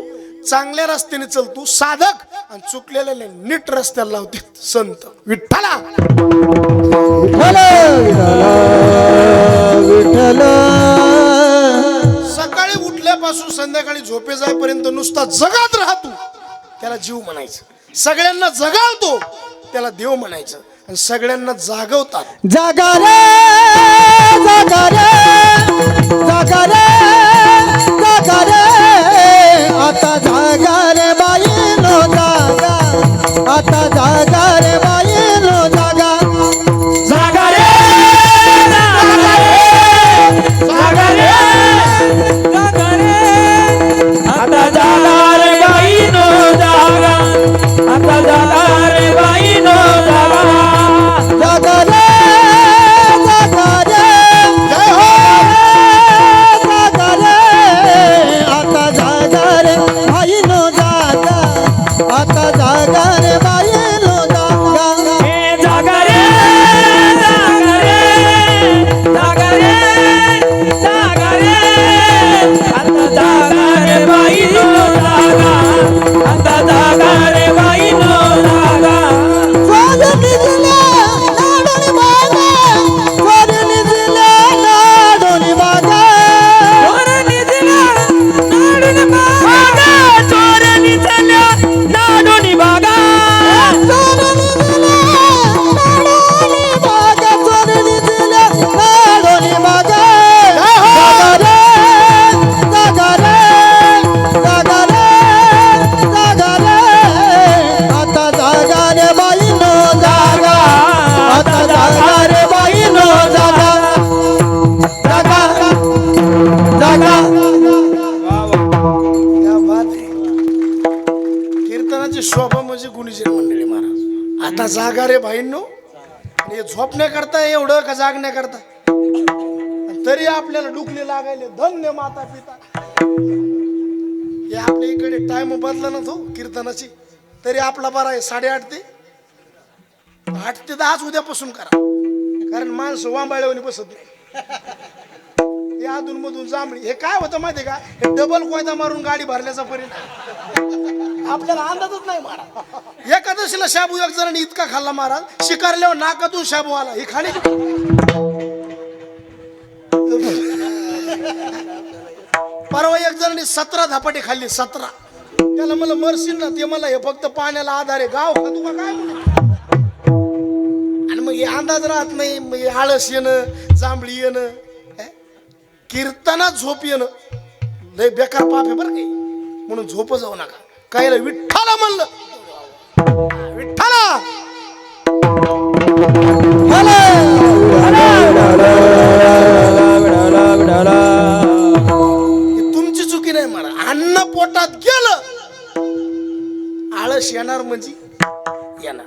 चांगल्या रस्त्याने चलतो साधक, आणि चुकलेल्या नीट रस्त्याला लावते संत. विठ्ठला विठ्ठल. सकाळी उठल्यापासून संध्याकाळी झोपे जाईपर्यंत नुसता जगात राहतो त्याला जीव म्हणायचं. सगळ्यांना जगावतो त्याला देव म्हणायचं. आणि सगळ्यांना जागवतात. जागा रे जागा रे जागा रे जागा रे, आता जागा रे बाईनो जागा, आता जागा रे बाईनो जागा. जागा रे जागा रे जागा रे जागा रे, आता जागा रे बाईनो जागा, आता जागा रे बाईनो जागा. जागा रे जागा रे जय हो जागा रे, आता जागा रे बाईनो जागा, आता जागा रे बाईनो जागा. हे जागा रे जागा रे जागा रे जागा रे, आता जागा रे बाईनो जागा, आता जागा रे बाईनो जागा. स्वाधीन दिले लाडोनी बागा, स्वाधीन दिले लाडोनी बागा, चोरनी दिला नाडून बागा, चोरनी दिला नाडून बागा. स्वाधीन दिले लाडोनी बागा, स्वाधीन दिले लाडोनी बागा. जागा रे जागा रे जागा रे जागा रे, आता जागा रे बाईनो जागा, आता जागा रे बाईनो जागा. जागा जागा या बात आहे. कीर्तनाची शोभा म्हणजे गुणीजन मंडळी महाराज. आता जागा रे भाईंनो. आणि हे झोपण्याकरता एवढं का जागण्याकरता? आणि तरी आपल्याला डुकले लागायले. धन्य माता पिता. हे आपल्या इकडे टाइम बदला ना तो कीर्तनाची, तरी आपला बरा आहे 8:30 ते 8 ते 10 उद्यापासून करा. कारण माणसं वांबाळ्यावणी बसत नाही. हे अधून मधून जांभळी. हे काय होतं माहितीये का? हे डबल कोयता मारून गाडी भरल्याचा परिणाम आपल्याला अंदाजच नाही महाराज. एकादशीला शाबू एक जणांनी इतका खाल्ला महाराज, शिकारल्यावर नाकातून शाबू आला. ही खाली परवा एक जणांनी 17 धपाटे खाल्ली 17. त्याला मला मरशील ना ते मला हे फक्त पाण्याला आधार आहे गाव खातो का काय आणि मग हे अंदाज राहत नाही मग हे आळस येणं जांभळी येणं कीर्तनात झोप येणं लय बेकार पाप आहे बरं काही म्हणून झोप जाऊ नका कायला विठ्ठला म्हणलं विठ्ठला तुमची चुकी नाही मला अन्न पोटात गेलं आळस येणार म्हणजे येणार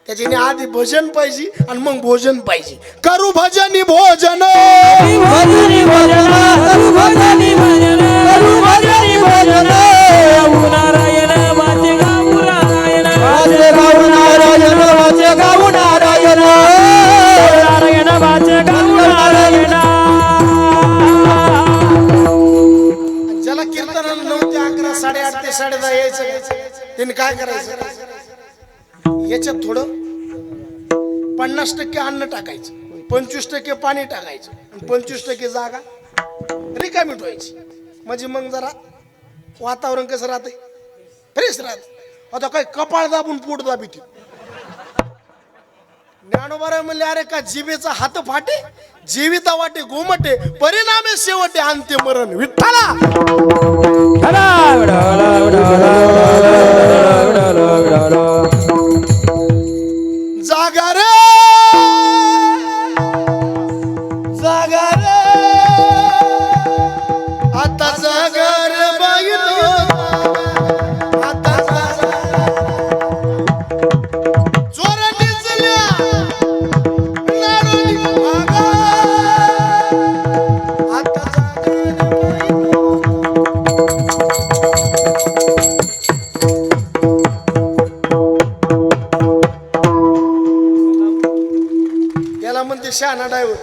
त्याच्याने आधी भजन पाहिजे आणि मग भोजन पाहिजे करू भजनी भोजन भजनी भजन करू भजनी भजन करू भजनी भजन नारायण वाचे गाऊ नारायण वाचे गाऊ नारायण वाचे गाऊ नारायण नारायण वाचे गाऊ नारायण ज्याला कीर्तनाला 9 ते 11 8:30 ते 10:30 यायचं त्यांनी काय करायचं याच्यात थोडं 50% अन्न टाकायचं 25% पाणी टाकायचं आणि 25% जागा रिकामी ठेवायची म्हणजे मग जरा वातावरण कसं राहतंय फ्रेश राहत आता काय कपाळ दाबून पोट दाबीत ज्ञानोबा म्हणले अरे का जिभेचा हात फाटे जीविता वाटे गोमटे परिणामे शेवटे अंत्य मरण विठ्ठला जागा रे जागा रे आता जागा रे बाई आता जोराने चल्या नारोली भागा आता जागा रे त्याला म्हणते शहाणा ड्रायव्हर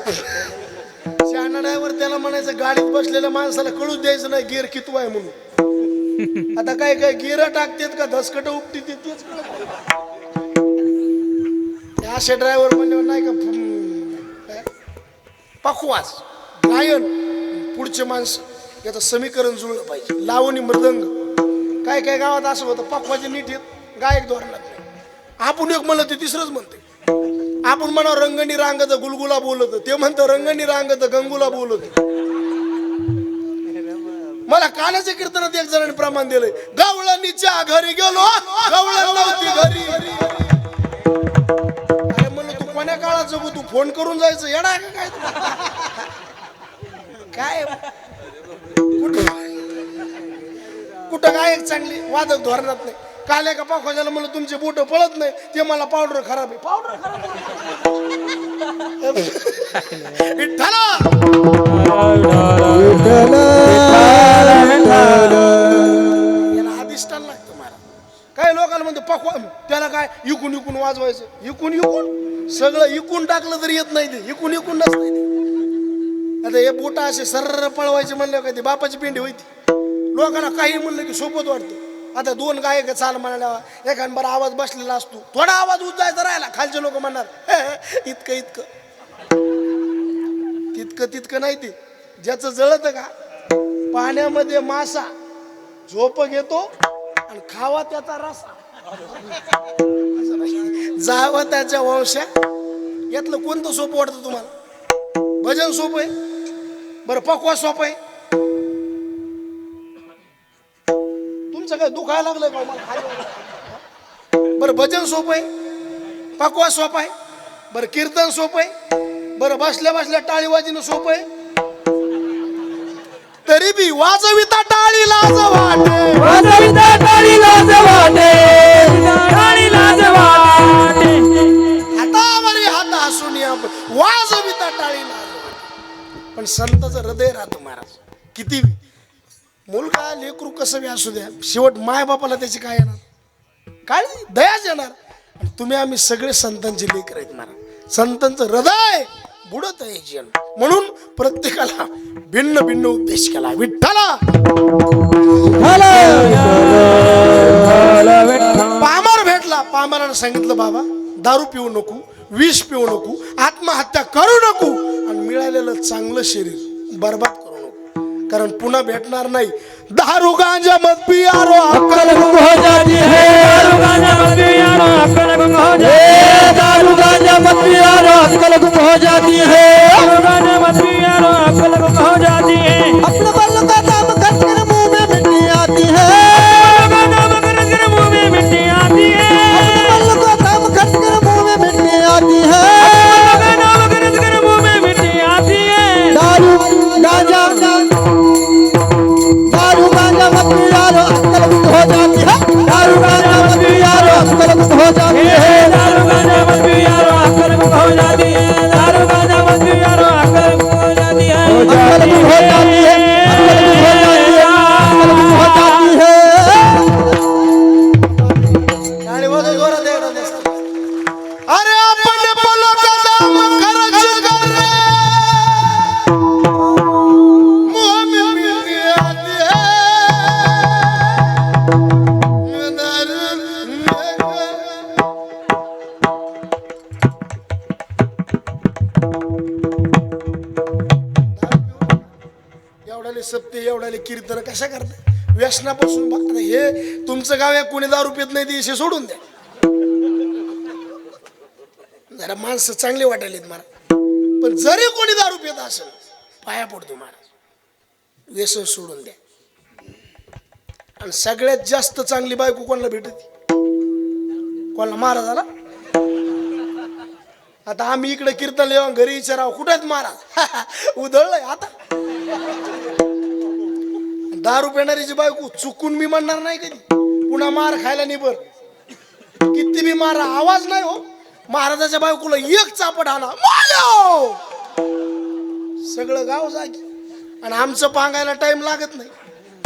त्याला म्हणायचं गाडीत बसलेल्या माणसाला कळूच द्यायचं नाही गिअर कितवा आहे म्हणून आता काय काय गिअर टाकतेत का धसकट उपटी तेच असे ड्रायव्हर म्हणल्यावर नाही का पखवाज गायन पुढचे माणसं याचं समीकरण जुळलं पाहिजे लावणी मृदंग काय काय गावात असं होतं पखवाचे नीट येत गायक धोरणात नाही आपण एक म्हणलं ते तिसरंच म्हणते आपण म्हणा रंगणी रांगत गुलगुला बोलत ते म्हणतं रंगणी रांगत गंगुला बोलत मला कानाच्या कीर्तनात एक जणांनी प्रमाण दिलंय गवळणीच्या घरी गेलो गवळण नव्हती घरी अरे म्हणलं तू कोण्या काळात जगू तू फोन करून जायचं येडा आहे का काय कुठं गायक चांगली वादक धोरणात नाही काल एका पाखवाजाला म्हणलं तुमचे बोट पळत नाही ते मला पावडर खराब आहे पावडर याला अधिष्ठान लागतं मला काही लोकांना म्हणते पखवा त्याला काय इकून इकून वाजवायचं इकून सगळं इकून टाकलं तरी येत नाही ते इकून नसतं ते आता हे बोट असे सर्र पळवायचे म्हणलं का ते बापाची पिंडी होती लोकांना काही म्हणलं की सोपत वाटतं आता 2 गायक चाल म्हणाल्या एखाद बरा आवाज बसलेला असतो थोडा आवाज उजायचा राहिला खालचे लोक म्हणणार तितकं नाही ते ज्याचं जळत का पाण्यामध्ये मासा झोप घेतो आणि खावा त्याचा रसा जावा त्याच्या वंशा यातलं कोणतं सोपं वाटतं तुम्हाला भजन सोपं आहे बरं पक्वा सोपं आहे काय दुखायला लागलं का मला बरं भजन सोपं आहे पक्वा सोपं आहे बरं कीर्तन सोपं आहे बरं बसल्या बसल्या टाळी वाजणं सोपं आहे तरी बी वाजविता टाळी लाज वाटे वाजविता टाळी लाज वाटे टाळी लाज वाटे हातावरी हात हसून वाजविता टाळी लाज वाटे पण संताचं हृदय राहतं महाराज किती मुलगा लेकरू कसं बी असू द्या शेवट माय बापाला त्याची काय येणार काय दयाच येणार तुम्ही आम्ही सगळे संतांचे लेकर आहेत महाराज संतांचं हृदय बुडत आहे जीवन म्हणून प्रत्येकाला भिन्न भिन्न उपदेश केला विठ्ठला पामर भेटला पामरानं सांगितलं बाबा दारू पिऊ नको विष पिऊ नको आत्महत्या करू नको आणि मिळालेलं चांगलं शरीर बर्बाद करू नको कारण पुन्हा भेटणार नाही. दारू गांजा मत पियारो अक्कल गुम हो जाती है दारू गांजा मत पियारो अक्कल गुम हो जाती ए दारू गांजा मत पियारो अक्कल गुम हो जाती है दारू गांजा मत पियारो अक्कल गुम हो जाती है अपने बल का दाम खर्च कर मुंह में मिट्टी आती है का नाम कर मुंह में मिट्टी आती है अपने बल का दाम खर्च कर मुंह में मिट्टी आती है का नाम कर मुंह में मिट्टी आती है दारू गांजा मत पियारो अक्कल गुम हो जाती है दारू गांजा मत पियारो अक्कल गुम हो जाती है दारू गांजा मत पियारो अक्कल गुम हो जाती है दारू गांजा मत पियारो अक्कल गुम हो जाती है अक्कल गुम हो जाती है अक्कल गुम हो जाती है अक्कल गुम हो जाती है आणि वाजव जोरात एकदा दिसतं. अरे आपण बोलो का दाम खर्च कर मुंह में मिट्टी आती है एवढाले सप्ते एवढाले कीर्तन कशा करते व्यसनापासून बघता. हे तुमचं गाव आहे कोणी दारू पित नाही ते सोडून द्या. जरा माणसं चांगली वाटायलेत मला, पण जरी कोणी दारू पित असेल पाया पडतो महाराज व्यसन सोडून द्या. आणि सगळ्यात जास्त चांगली बायको कोणाला भेटते? कोणाला? महाराजाला. आता आम्ही इकडे कीर्तन येऊन घरी विचारावं कुठे आहेत महाराज? उधळलंय आता. दारू पिणारीची बायको चुकून मी म्हणणार नाही कधी पुन्हा मार खायला निबर. किती बी मारा आवाज नाही हो. महाराजाच्या बायकोला एक चापट आला मायो सगळं गाव जागी. आणि आमचं पांगायला टाइम लागत नाही.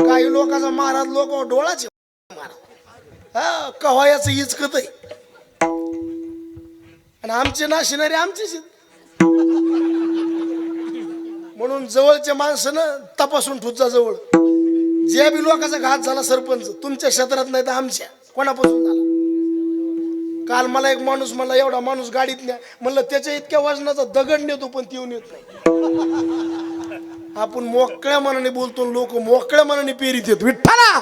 काही लोकांचा महाराज लोक डोळाचे महाराज हा कव्हायाचं इचकत आहे. आणि आमचे नाशिणारे आमचेच आहेत. म्हणून जवळच्या माणसानं तपासून ठुचा जवळ. ज्या बी लोकांचा घात झाला सरपंच तुमच्या क्षेत्रात नाही तर आमच्या कोणापासून झाला. काल मला एक माणूस म्हणला एवढा माणूस गाडीत न्या. म्हणलं त्याच्या इतक्या वजनाचा दगड नेतो पण ती येऊन येत नाही. आपण मोकळ्या मनाने बोलतो लोक मोकळ्या मनाने पेरीत येत. विठ्ठला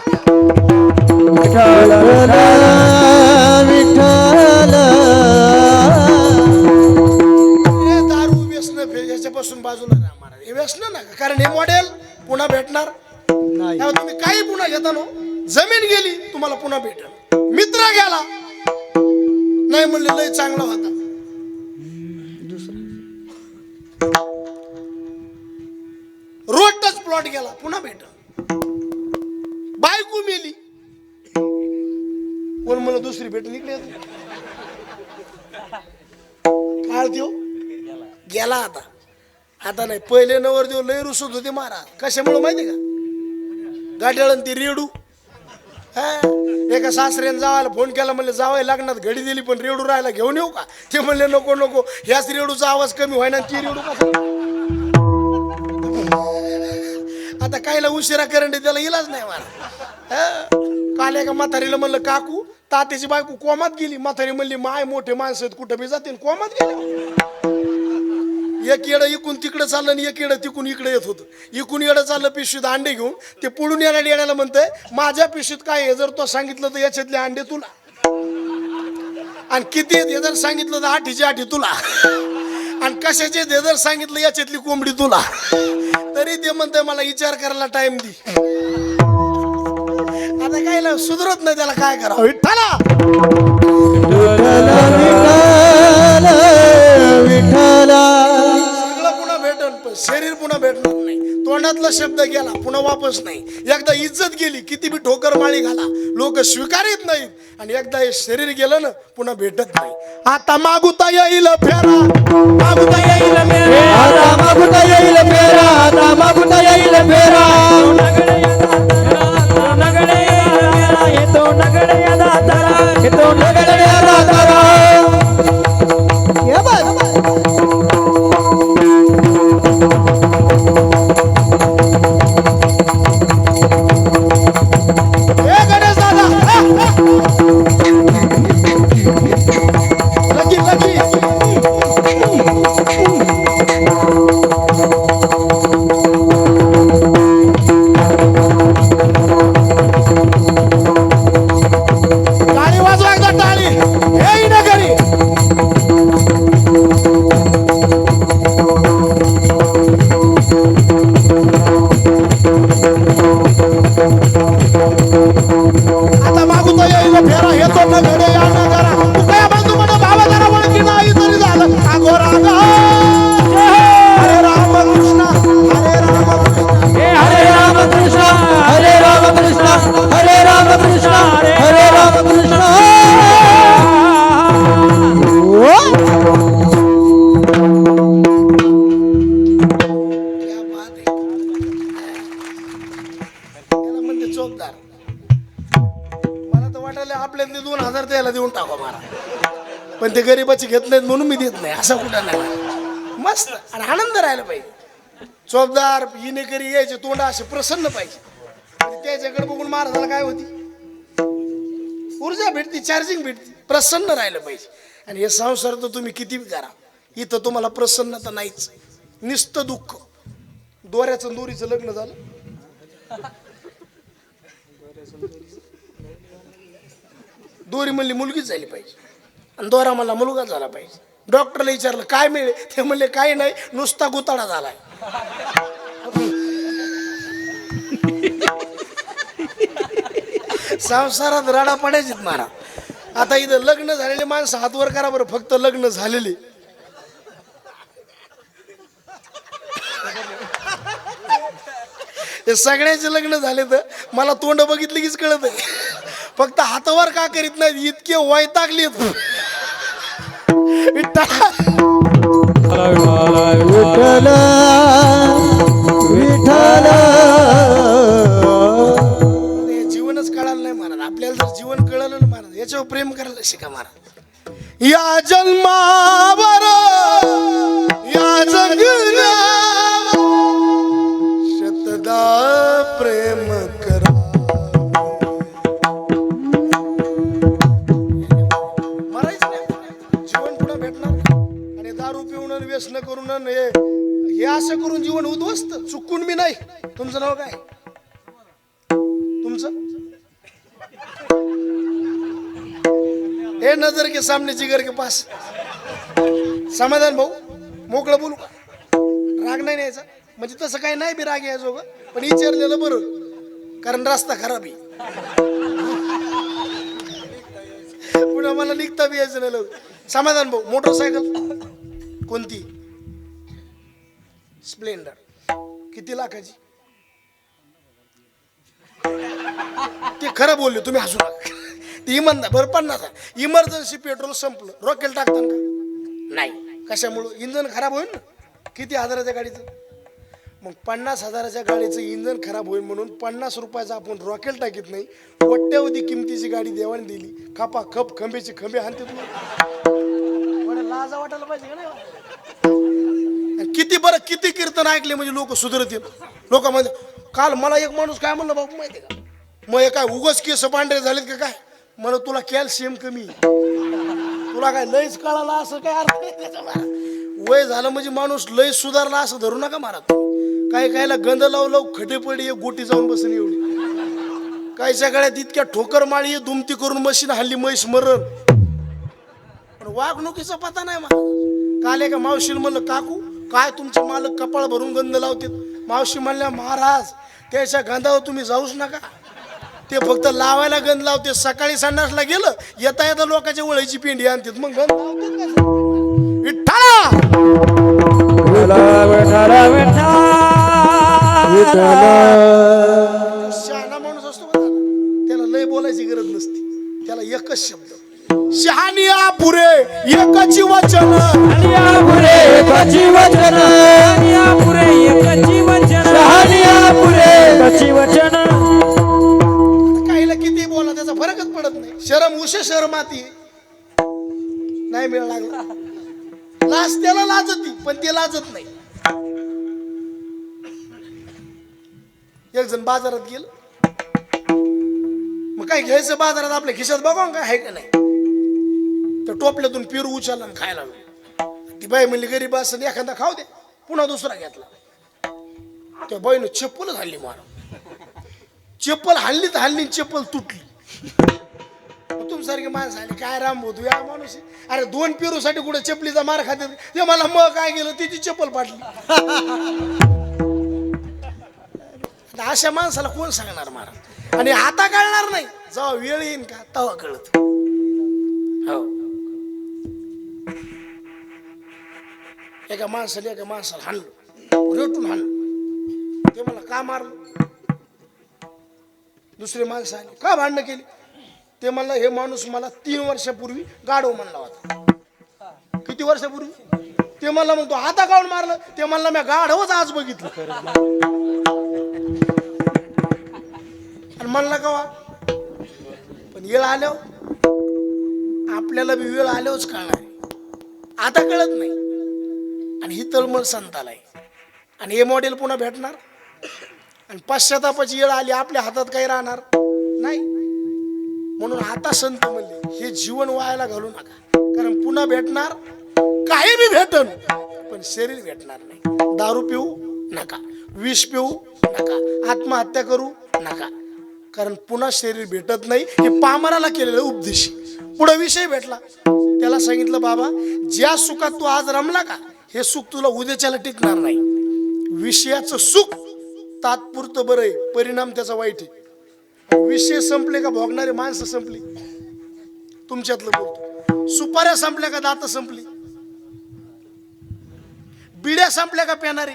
विठ्ठल विठ्ठल हे दारू व्यसन याच्यापासून बाजूला राहा महाराज. हे व्यसन नका कारण हे मॉडेल पुन्हा भेटणार नाही. तुम्ही काही पुन्हा घेता ना जमीन गेली तुम्हाला पुन्हा भेटल. मित्र गेला नाही म्हणले लय चांगला होता. रोड टच प्लॉट गेला पुन्हा भेटल. बायको मेली कोण मला दुसरी भेटून इकडे काळ देऊ गेला. आता आता नाही. पहिले नवर देव लय रुसत होते महाराज. कशामुळे माहिती का? गाड्याळन ती रेडू हा एका सासऱ्याने जावायला फोन केला म्हणले जावाय लग्नात घडी दिली पण रेडू राहायला घेऊन येऊ का? ते म्हणले नको नको ह्याच रेडूचा आवाज कमी व्हायना ती रेडू कसा. आता कायला उशिरा करंट त्याला इलाज नाही मला. काल एका म्हातारीला म्हणलं काकू तात्याची बायको कोमात गेली. म्हातारी म्हणली माय मोठे माणसं आहेत कुठं बी जातील कोमात गेले. एक येडं इकून तिकडं चाललं आणि एक येडं तिकून इकडे येत होतं. इकून येडं चाललं पिशवीत अंडे घेऊन ते पुढून येण्याला म्हणतंय माझ्या पिशवीत काय आहे जर तो सांगितलं तर याच्यातले अंडे तुला आणि किती आहेत हे जर सांगितलं तर 8ची 8 तुला आणि कशाचे हे जर सांगितलं याच्यातली कोंबडी तुला. तरी ते म्हणतंय मला विचार करायला टाइम दी. आता काय सुधरत नाही त्याला काय करावं. विठ्ठला सगळं पुन्हा भेटल पण शरीर पुन्हा भेटणार नाही. तोंडातला शब्द गेला पुन्हा वापस नाही. एकदा इज्जत गेली किती बी ठोकर माळी घाला लोक स्वीकारित नाहीत आणि एकदा हे शरीर गेलं ना पुन्हा भेटत नाही. आता मागुता येईल फेरा मागुता येईल फेरा आता मागुता येईल फेरा आता मागुता येईल फेरा नगडे येतो नगडे दातारा येतो नगडे दातारा. हे गणेश दादा लकी लकी वाटायला आपल्यातले 2000 द्यायला देऊन टाका मला, पण ते गरीबाची घेत नाहीत म्हणून मी देत नाही, असं कुठं नाही. मस्त आणि आनंद राहायला पाहिजे. चोपदार हिनेकरी यायचे तोंड असे प्रसन्न पाहिजे. आणि त्याच्याकडे बघून महाराजाला काय होती, ऊर्जा भेटती, चार्जिंग भेटती, प्रसन्न राहिलं पाहिजे. आणि हे संसार तर तुम्ही किती करा, इथं तुम्हाला प्रसन्नता नाहीच, नुसतं दुःख. दोऱ्याचं दोरीचं लग्न झालं, दोरी म्हणली मुलगीच झाली पाहिजे आणि दोरा मला मुलगा झाला पाहिजे. डॉक्टरला विचारलं काय मिळेल, ते म्हणले काही नाही, नुसता गुताडा झालाय. संसारात राडा पडायचीत मारा. आता इथं लग्न झालेले माणसं हात वर करा बरं, फक्त लग्न झालेले. हे सगळ्याचे लग्न झाले तर मला तोंड बघितलं कीच कळत आहे, फक्त हातावर का करीत नाही, इतके वैतागले. विठ्ठल विठ्ठल. हे जीवनच कळालं नाही महाराज. आपल्याला जर जीवन कळलं ना महाराज, याच्यावर प्रेम करायला शिका महाराज. या जन्मावर या जगण्यावर शतदा प्रेम करा. मरायचं नाही, जीवन पुढे भेटणार. आणि दारू पिऊन व्यसन करून हे असं करून जीवन उद्ध्वस्त. चुकून मी नाही. तुमचं नाव काय, तुमचं हे नजर के सामने जिगर के पास. समाधान भाऊ, मोकळं बोलू का, राग नाही न्यायचा. म्हणजे तसं काही नाही बी राग यायचो ग, पण विचारलेलं बरं, कारण रस्ता खराब आहे. पुन्हा मला निघता बी यायचं नाही लवकर. समाधान भाऊ, मोटरसायकल कोणती, स्प्लेंडर, किती लाखाची. ते खरं बोलले, तुम्ही हसू नका. ती इमानदार बरं 50. इमर्जन्सी पेट्रोल संपलं, रॉकेल टाकता का नाही, कशामुळं, इंजन खराब होईल ना. किती हजाराच्या गाडीचं, मग 50,000च्या गाडीचं इंजन खराब होईल म्हणून 50 रुपयाचं आपण रॉकेल टाकीत नाही. कोट्यावधी किमतीची गाडी देवाने दिली, खापा खप खंबेचे खंबे हाणते. तुम्हाला लाजा वाटायला पाहिजे का नाही. किती बरं किती कीर्तन ऐकले म्हणजे लोक सुधरतील. लोक म्हणजे काल मला एक माणूस काय म्हणलं बाबू माहिती का, मग हे काय उगच केस पांढरे झालेत का काय, मला तुला कॅल्शियम कमी, तुला काय लयच कळाला असं काय अर्थ नाही त्याचा. वय झालं म्हणजे माणूस लय सुधारला असं धरू नका महाराज. काही कायला गंध लावलं खटे पडी एक गोटी जाऊन बसली एवढी. कायच्या काळात इतक्या ठोकर माळी दुमती करून मशीन हल्ली म्हैस मरण. पण वागणुकीचा पता नाही मला. काल एका मावशीला म्हणलं काकू काय तुमचे मालक कपाळ भरून गंध लावतात. मावशी म्हणल्या महाराज त्याच्या गंधावर तुम्ही जाऊच नका, ते फक्त लावायला गंध लावते. सकाळी संडासला गेलं येता येता लोकांच्या वळीची पेंडी आणतात, मग गंध लावतात का. विठ्ठला शहाणा माणूस असतो का, त्याला लय बोलायची गरज नसते, त्याला एकच शब्द शहानिया पुरे एकची वचन, शहानिया पुरे एकची वचन, शहानिया पुरे एकची वचन, शहानिया पुरे एकची वचन. काहीला किती बोला त्याचा फरकच पडत नाही. शरम उशे शरमाती नाही मिळ लागला. लाज त्याला लाजती पण ते लाजत नाही. एक जण बाजारात गेलं, मग काय घ्यायचं बाजारात, आपल्या खिशात बघा काय आहे का नाही. तर टोपल्यातून पेरू उचलला आणि खायला लागलो. ती बाई म्हणली गरीब असं एखादा खाऊ दे. पुन्हा दुसरा घेतला. त्या बाईनं चप्पलच हल्ली मारा. चप्पल हल्ली तर हल्ली चप्पल तुटली. तुमसारखी माणसं आली काय राम भाऊ या माणूस. अरे 2 पेरूसाठी कुठे चपलीचा मार खाते ते मला मग काय गेलं तिची चप्पल पाडली. अशा माणसाला कोण सांगणार मारा. आणि आता कळणार नाही, जेव्हा वेळ येईन का तेव्हा कळत. हो एका माणसाला हाणलं, रेटून हाणलं. ते मला का मारलं. दुसरे माणसं आले का भांडणं केली. ते म्हणलं हे माणूस मला 3 वर्षापूर्वी गाढव म्हणला होता. किती वर्षापूर्वी. ते म्हणला मग तो आता काढून मारलं. ते म्हणला मी गाढवच आज बघितलं. आणि म्हणला का पण वेळ आल्यावर आपल्याला बी वेळ आल्यावरच कळणार आहे. आता कळत नाही. आणि ही तळमळ संताला आहे. आणि हे मॉडेल पुन्हा भेटणार. आणि पश्चातापाची वेळ आली आपल्या हातात काही राहणार नाही. म्हणून आता संत म्हणले हे जीवन वायाला घालू नका. कारण पुन्हा भेटणार काही बी भेटन पण शरीर भेटणार नाही. दारू पिऊ नका, विष पिऊ नका, आत्महत्या करू नका. कारण पुन्हा शरीर भेटत नाही. हे पामराला केलेलं उपदेश. पुढे विषय भेटला. त्याला सांगितलं बाबा ज्या सुखात तू आज रमला का हे सुख तुला उद्याच्याला टिकणार नाही. विषयाचं सुख तात्पुरतं बरं आहे, परिणाम त्याचा वाईट आहे. विषय संपले का भोगणारे माणसं संपली. तुमच्यातलं बोलतो. सुपाऱ्या संपल्या का दात संपली. बिड्या संपल्या का पेणारे.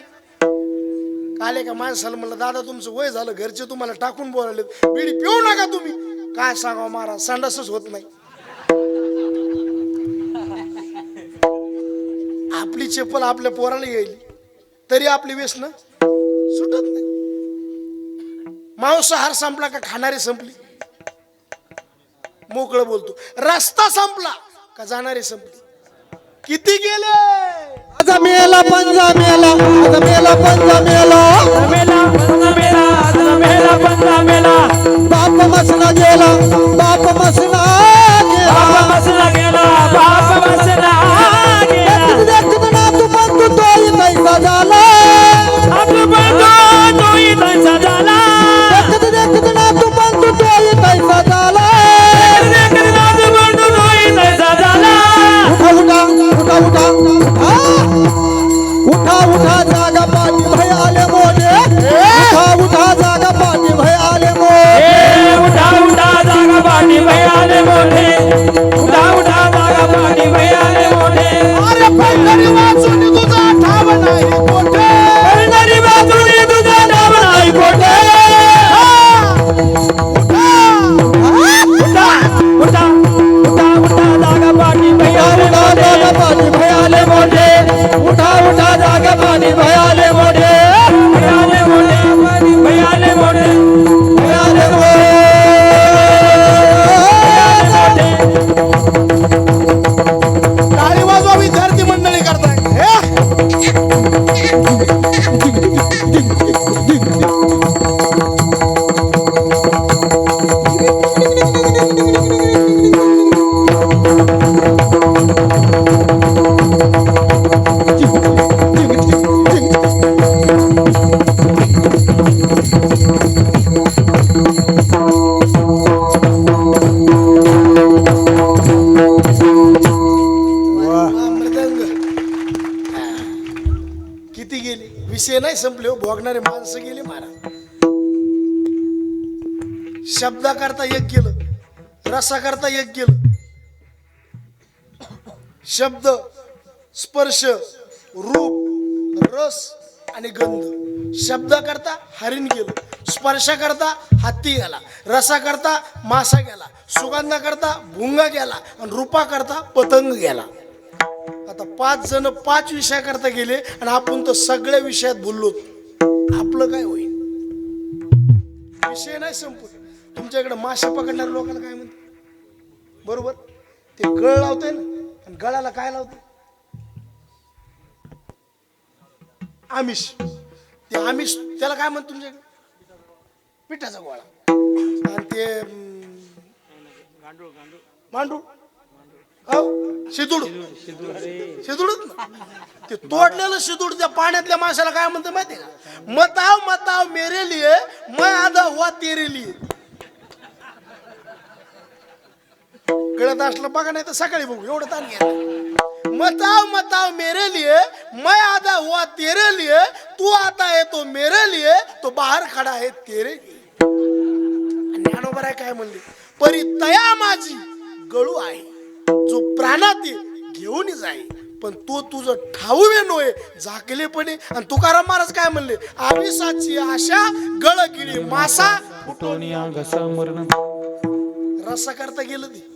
काले का माणसाला म्हणलं दादा तुमचं वय झालं, घरचे तुम्हाला टाकून बोलावले, बिडी पिऊ नका तुम्ही. काय सांगावं महाराज, संडासच होत नाही. आपली चप्पल आपल्या पोराला येईल तरी आपली व्यसन सुटत नाही. मांसाहार संपला का खाणारी संपली. मोकळं बोलतो. रस्ता संपला का जाणारे संपली. किती गेले आजा मेला पंजा मेला, आजा मेला पंजा मेला, मेला मेला मेला पंजा मेला. बाप मसना गेला, बाप मसना गेला, बाप बसला गेला, बाप बसला गेला. देखत ना तू पण तू तोही कैसा झाला. आपलं बंधू तोही तसा झाला. देखत ना तू पण तू तोही कैसा झाला. देखत ना तू बंधू तोही तसा झाला. उठा उठा उठा उठा उठा उठा जागा पाठी भय आले मोठे. उठा उठा जागा पाठी भय आले मोठे. उठा उठा जागा पाठी भयाले मोठे. उठा उठा जागा पाठी भयाले मोठे. अरे पंढरी वाचून तुझा ठाव नाही कोठे. पंढरी वाचून तुझा नाव नाही कोठे. उठा उठा उठा उठा जागा पाठी भयाले उठा मोठे. जागा पाठी भय आले मोठे. उठा उठा जागा पाठी भय आले मोठे. भयाले मोठे, भयाले मोठे, भय आले मोठे. टाळी वाजवा विद्यार्थी मंडळी करताय. मृदंग. किती गेले विषय नाही संपले हो. भोगणारे माणसं गेले महाराज. शब्दा करता एक गेलं, रसा करता एक गेलं. शब्द, स्पर्श, रूप, रस आणि गंध. शब्द करता हरिण गेलं, स्पर्श करता हत्ती गेला, रसा करता मासा गेला, सुगंधा करता भुंगा गेला आणि रूपा करता पतंग गेला. आता 5 जण 5 विषया करता गेले आणि आपण तर सगळ्या विषयात बोललो. आपलं काय होईल. विषय नाही संपत. तुमच्याकडे मासे पकडणाऱ्या लोकांना काय म्हणते बरोबर. ते गळ लावते ना आणि गळाला काय लावते आमिष. ते आमिष त्याला काय म्हणत तुमच्याकडे पिठाचा गोळा. आणि ते मांडू हो शिदूड. शिदूडच ना. ते तोडलेलं शिदूड त्या पाण्यातल्या माशाला काय म्हणते माहितीये का. मताव मताव मेरे लिए मैं आधा हुआ तेरे लिए. कळत असलं बघा नाही तर सकाळी बघू. एवढं ताण घ्या. मताव मताव मेरे लिए मैं आधा हुआ तेरे लिए. तू आता है तो मेरे लिए तो बाहर खड़ा है तेरे लिए. ज्ञानोबर काय म्हणले परी तया माझी गळू आहे जो प्राणात घेऊन जाई पण तो तुझं ठाऊवे नोय झाकलेपणे. आणि तुकाराम महाराज काय म्हणले आविसाची आशा गळगिळी मासा उठवणी अंग समरण. रसा करता गेलं ते.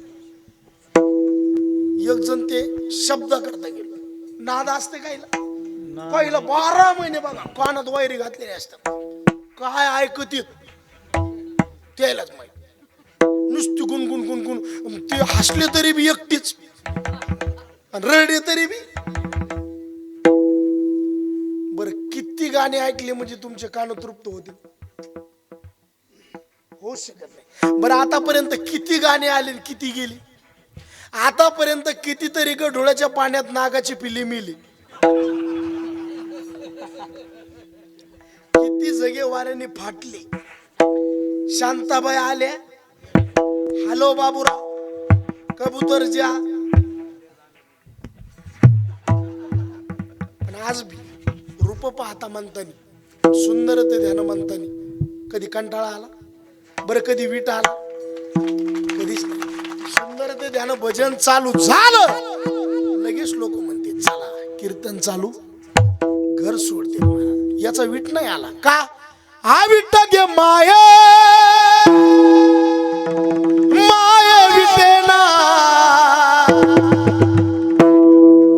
एक जण ते शब्द करता गेलं. नाद असते कायला पहिला 12 महिने बघा कानात वायरी घातलेली असतात. काय ऐकतीत त्यालाच माहिती. नुसती गुणगुण हसले तरी बी एकटीच आणि रडले तरी बी. बर किती गाणे ऐकले म्हणजे तुमचे कान तृप्त होतील? होऊ शकत नाही. बरं आतापर्यंत किती गाणे आले आणि किती गेली? आतापर्यंत कितीतरी गढोळ्याच्या पाण्यात नागाची पिल्ली मिली, किती जगे वाऱ्याने फाटली. शांताबाई आल्या, हॅलो बाबूराव, कबूतर जा. पण आज भी रूप पाहता म्हणतानी, सुंदरते ध्यान म्हणतानी कधी कंटाळा आला? बरं कधी वीट आला? कधीच नाही. सुंदरते ध्यान भजन चालू झालं लगेच लोक म्हणते चला कीर्तन चालू, घर सोडते महाराज. याचा वीट नाही आला का? हा विट्ट गे माय माय विटेना,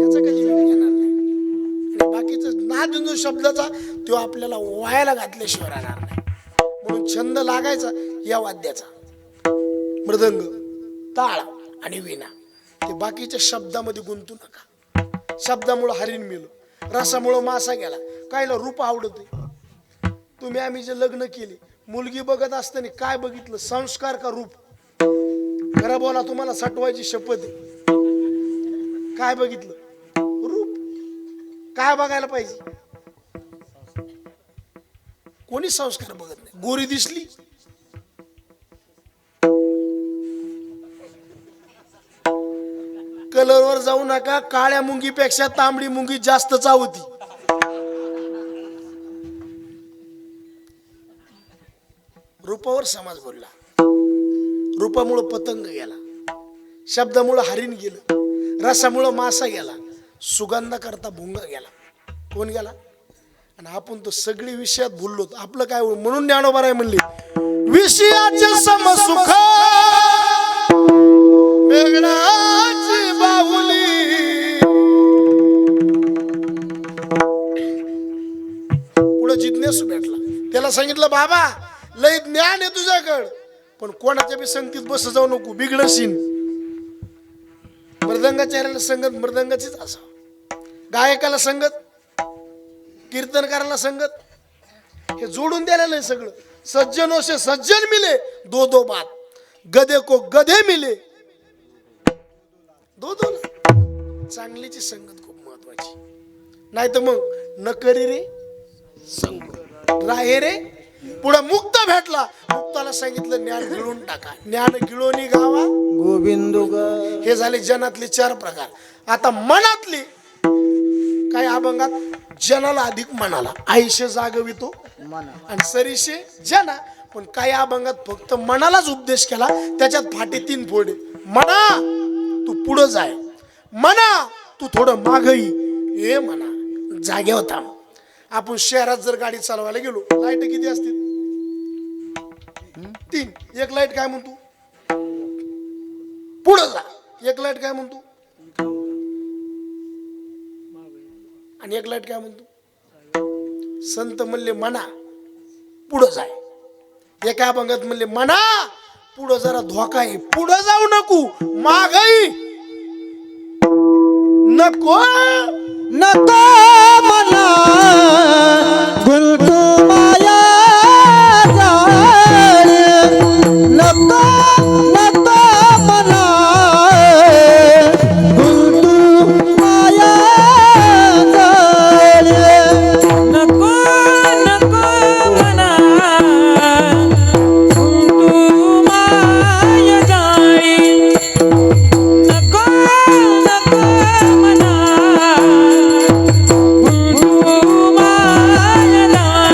याचा कधी वीट येणार नाही. आणि बाकीचा नाद शब्दाचा तो आपल्याला वायाला घातल्याशिवाय राहणार नाही. म्हणून छंद लागायचा या वाद्याचा, मृदंग, टाळ आणि वीणा. ते बाकीच्या शब्दामध्ये गुंतू नका. शब्दामुळे हरिण मेलं, रसामुळे मासा गेला. कायला रूप आवडत. तुम्ही आम्ही जे लग्न केले, मुलगी बघत असताना काय बघितलं? संस्कार का रूप? खरं बोला, तुम्हाला सटवायची शपथ आहे. काय बघितलं? रूप. काय बघायला पाहिजे? कोणी संस्कार बघत नाही. गोरी दिसली, कलरवर जाऊ नका. काळ्या मुंगीपेक्षा तांबडी मुंगी जास्त चावती. रूपावर समाज बोलला. रूपामुळं पतंग गेला, शब्दामुळं हरिण गेलं, रसामुळं मासा गेला, सुगंधा करता भुंगा गेला. कोण गेला? आणि आपण तर सगळी विषयात भुललो. आपलं काय? म्हणून ज्ञानोबा राय म्हणले, विषयाचे समसुख मेघनाची बाहुली. पुढे जिज्ञासू भेटला. त्याला सांगितलं, बाबा लय ज्ञान आहे तुझ्याकडं, पण कोणाच्या बी संगतीत बस जाऊ नको, बिघडशील. मृदंगाचार्याला संगत मृदंगाचीच असावं, गायकाला संगत, कीर्तनकाराला संगत. हे जोडून द्यायला नाही सगळं. सज्जनों से सज्जन मिले, दो दो बात, गधे को गधे मिले, दो दो. चांगलीची संगत खूप महत्वाची. नाही तर मग न करी रे संग राहे रे. पुढे मुक्त भेटला, मुक्ताला सांगितलं ज्ञान गिळून टाका. ज्ञान गिळोनी गावा गोविंद. हे झाले जनातले 4 प्रकार. आता मनातले काही अभंगात जनाला अधिक मनाला आईशे जागवितो आणि सरीशे जना. पण काही अभंगात फक्त मनालाच उपदेश केला. त्याच्यात फाटे 3 फोडे. मना तू पुढं जाय, मना तू थोडं मागई, हे म्हणा जागेवर थांब. आपण शहरात जर गाडी चालवायला गेलो, लाईट किती असतील? 3. एक लाईट काय म्हणतो? पुढं जा. एक लाईट काय म्हणतो? आणि एक लाईट काय म्हणतो? संत म्हणले मना पुढं जाय. एका अभंगात म्हणले मना पुढं जरा धोका आहे, पुढं जाऊ नको, मागई नको. नको मला गुलतू माया जाळ. नको नको मला गुलतू माया जाळ. नको नको म्हणा तू माय जाळी. नको नको म्हणा तू माय जाळी.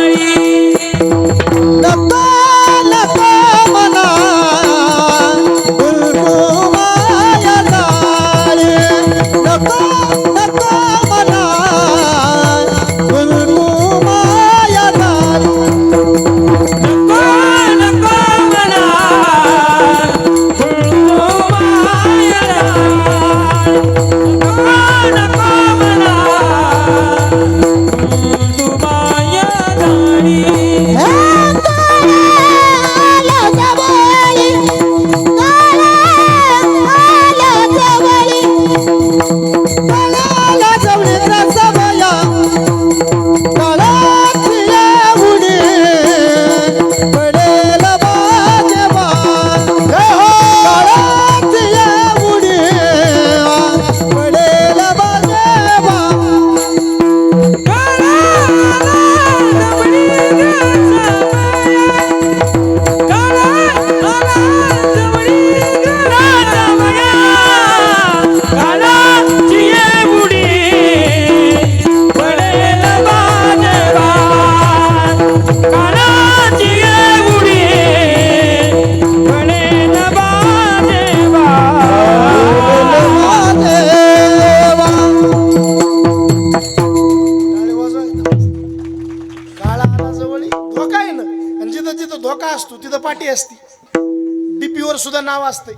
सुद्धा नाव असते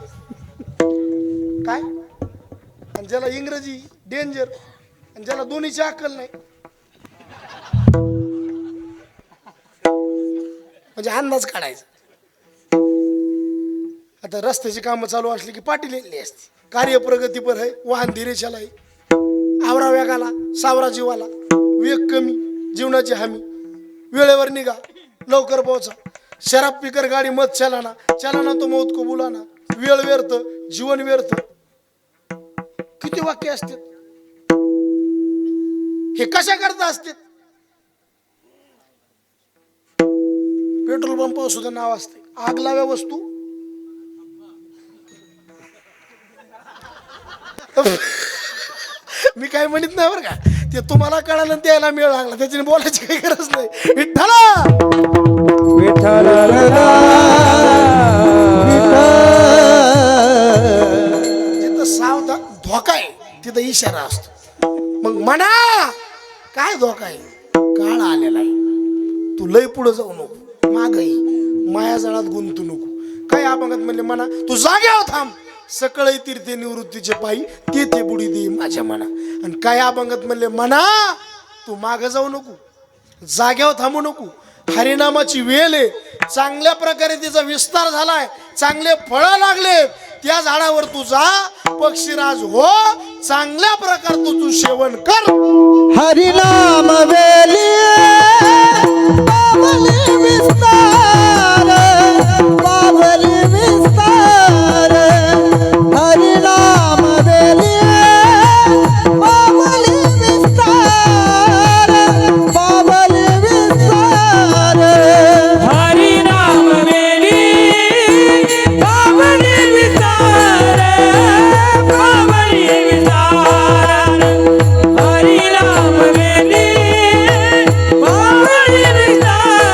काय, आणि ज्याला इंग्रजी डेंजर, आणि ज्याला दोन्हीची अक्कल नाही, म्हणजे अंदाज काढायचा. आता रस्त्याची कामं चालू असली की पाटी लिहिली असते, कार्यप्रगतीपर आहे, वाहन धीरेशाला आहे, आवरा वेगाला सावरा जीवाला, वेग कमी जीवनाची हमी, वेळेवर निघा लवकर पोहोचा, शराब पिकर गाडी मत चलाना, चलाना तो मौत को बुलाना, वेळ व्यर्थ जीवन व्यर्थ. किती वाक्य असतात हे, कशा करता असतात. पेट्रोल पंपावर सुद्धा नाव असते, आग लाव्या वस्तू. मी काय म्हणत नाही बरं का, ते तुम्हाला कळालं त्याला मेळ लागला, त्याच्याने बोलायची काही गरज नाही. विठ्ठला जिथं सावधान धोका आहे तिथं इशारा असतो. मग म्हणा काय धोका आहे, काळ आलेला आहे, तू लय पुढे जाऊ नको, मागही मायाजाळात गुंतू नको. काय अपंगात म्हणले म्हणा तू जाग्यावर थांब, सकळ तीर्थे निवृत्तीचे पायी ते बुडी दे माझ्या मना. आणि काय अभंगात म्हणले म्हणा तू माग जाऊ नको, जाग्यावर थांबू नको, हरिनामाची वेल आहे, चांगल्या प्रकारे तिचा विस्तार झालाय, चांगले फळं लागले, त्या झाडावर तू जा, पक्षीराज हो, चांगल्या प्रकारे तू सेवन कर. हरिनाम वेली बाबली विस्तार, बाबली विस्तार, हरिनाम वेली बाबली विस्तार, बाबली विस्तार, हरिनाम वेली बाबली विस्तार, बाबली विस्तार, हरिनाम वेली बाबली विस्तार,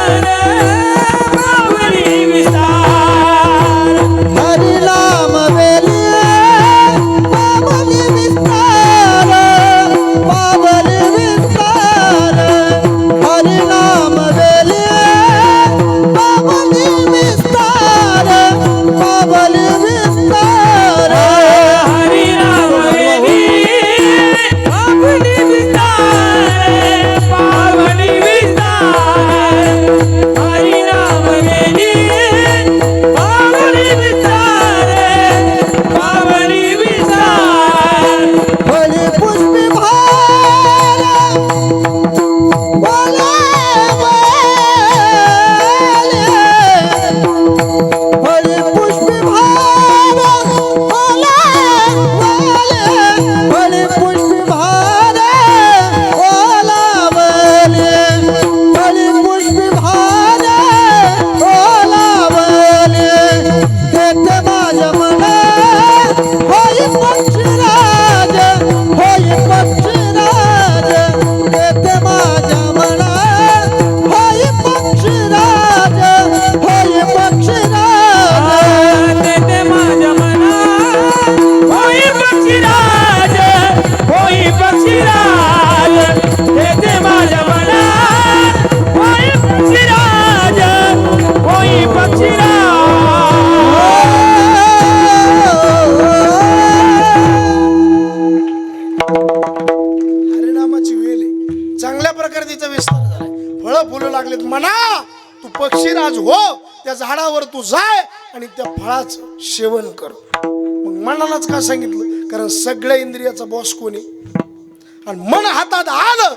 बाबली विस्तार, हरिनाम वेली बाबली विस्तार, बाबली विस्तार, हरिनाम वेली बाबली विस्तार, बाबली विस्तार, हरिनाम वेली बाबली विस्तार, बाबली विस्तार, हरिनाम वेली बाबली विस्तार, बाबली विस्तार. फळी पुष्पी भार बोले फळी पुष्पी भार बोले फळी पुष्पी भार ओलावले, फळी पुष्पी भार ओलावले, तेथे माझ्या मनात होई पक्षीराज, होई पक्षीराज, तेथे माझ्या मनात होई पक्षीराज, होई पक्षीराज, तेथे माझ्या मनात होई पक्षीराज, होई पक्षीराज, तेथे माझ्या मनात होई पक्षीराज, होई पक्षीराज. हरिनामाची वेल आहे, चांगल्या प्रकारे तिचा विस्तार झालाय, फळं फुलं लागलेत, म्हणा तू पक्षीराज हो, त्या झाडावर तू जाय आणि त्या फळाचं सेवन कर. मग मनालाच का सांगितलं, कारण सगळ्या इंद्रियाचा बॉस कोणी, आणि मन हातात आलं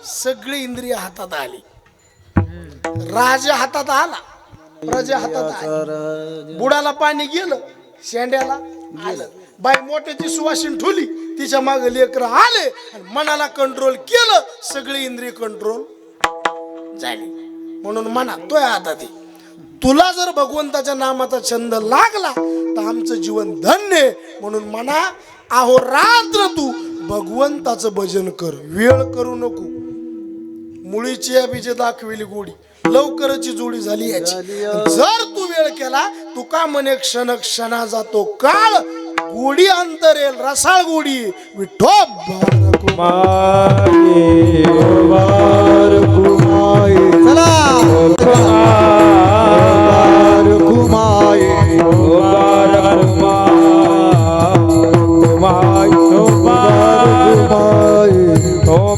सगळी इंद्रिय हातात आली. राजा हातात आला, प्रजा हातात आली, बुडाला पाणी गेलं, शेंड्याला आलं, बाई मोठ्याची सुवासीन ठुली, तिच्या मागे लेकर आले, आणि मनाला कंट्रोल केलं, सगळी इंद्रिय कंट्रोल झाली. म्हणून म्हणा तोय हातात आहे. तुला जर भगवंताच्या नामाचा छंद लागला तर आमचं जीवन धन्य आहे. म्हणून म्हणा अहोरात्र तू भगवंताचं भजन कर, वेळ करू नको. मुळीची अभिजे दाखविली गोडी, लवकरची जोडी झाली याची. जर तू वेळ केला तुका म्हणे क्षण क्षणा जातो काळ, गोडी अंतरेल रसाळ गोडी विठोब चला घुमाए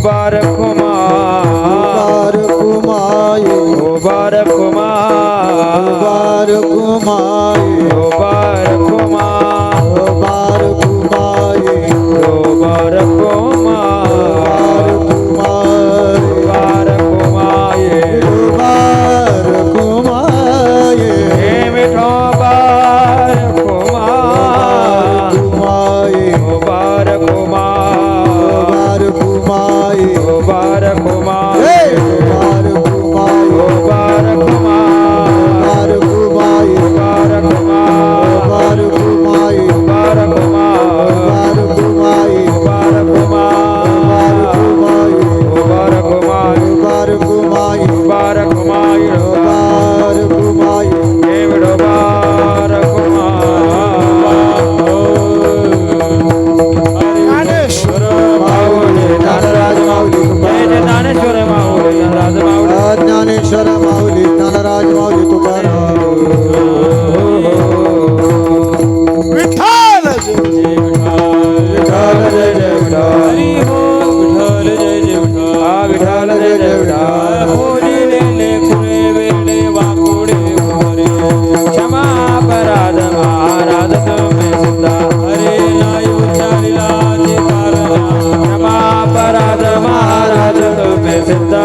बारकुमा बारकुमाये ओ बारकुमा बारकुमाये ओ बारकुमा बारकुमाये ओ बारकुमा बारकुमाये बारकुमाये बारकुमाये हे मिठो बारकुमा बारकुमाये ओ बारकुमा बारकुमाये ओ बारकुमा हे बारकुमाये ओ बारकुमा बारकुमाये बारकुमा बारकुमाये बारकुमा बारकुमाये बारकुमा बारकुमाये ओ बारकुमा बारकुमाये बारकुमाये बारकुमाये हे मिठो बारकुमा ज्ञानेश्वर माऊली ज्ञानराज माऊली जय जय ज्ञानेश्वर माऊली ज्ञानराज माऊली ज्ञानेश्वर माऊली ज्ञानराज माऊली तुकाराम विठ्ठल जय. विठ्ठल जय जय विठ्ठल हरी बोल विठ्ठल जय जय विठ्ठल हा विठ्ठल जय जय विठ्ठल होली ले कुरे वेळे वाकुडे मोरे क्षमा अपराध महाराज तुम्ही सुद्धा हरे नाही उच्चारिला ते कारण क्षमा अपराध महाराज तुम्ही सुद्धा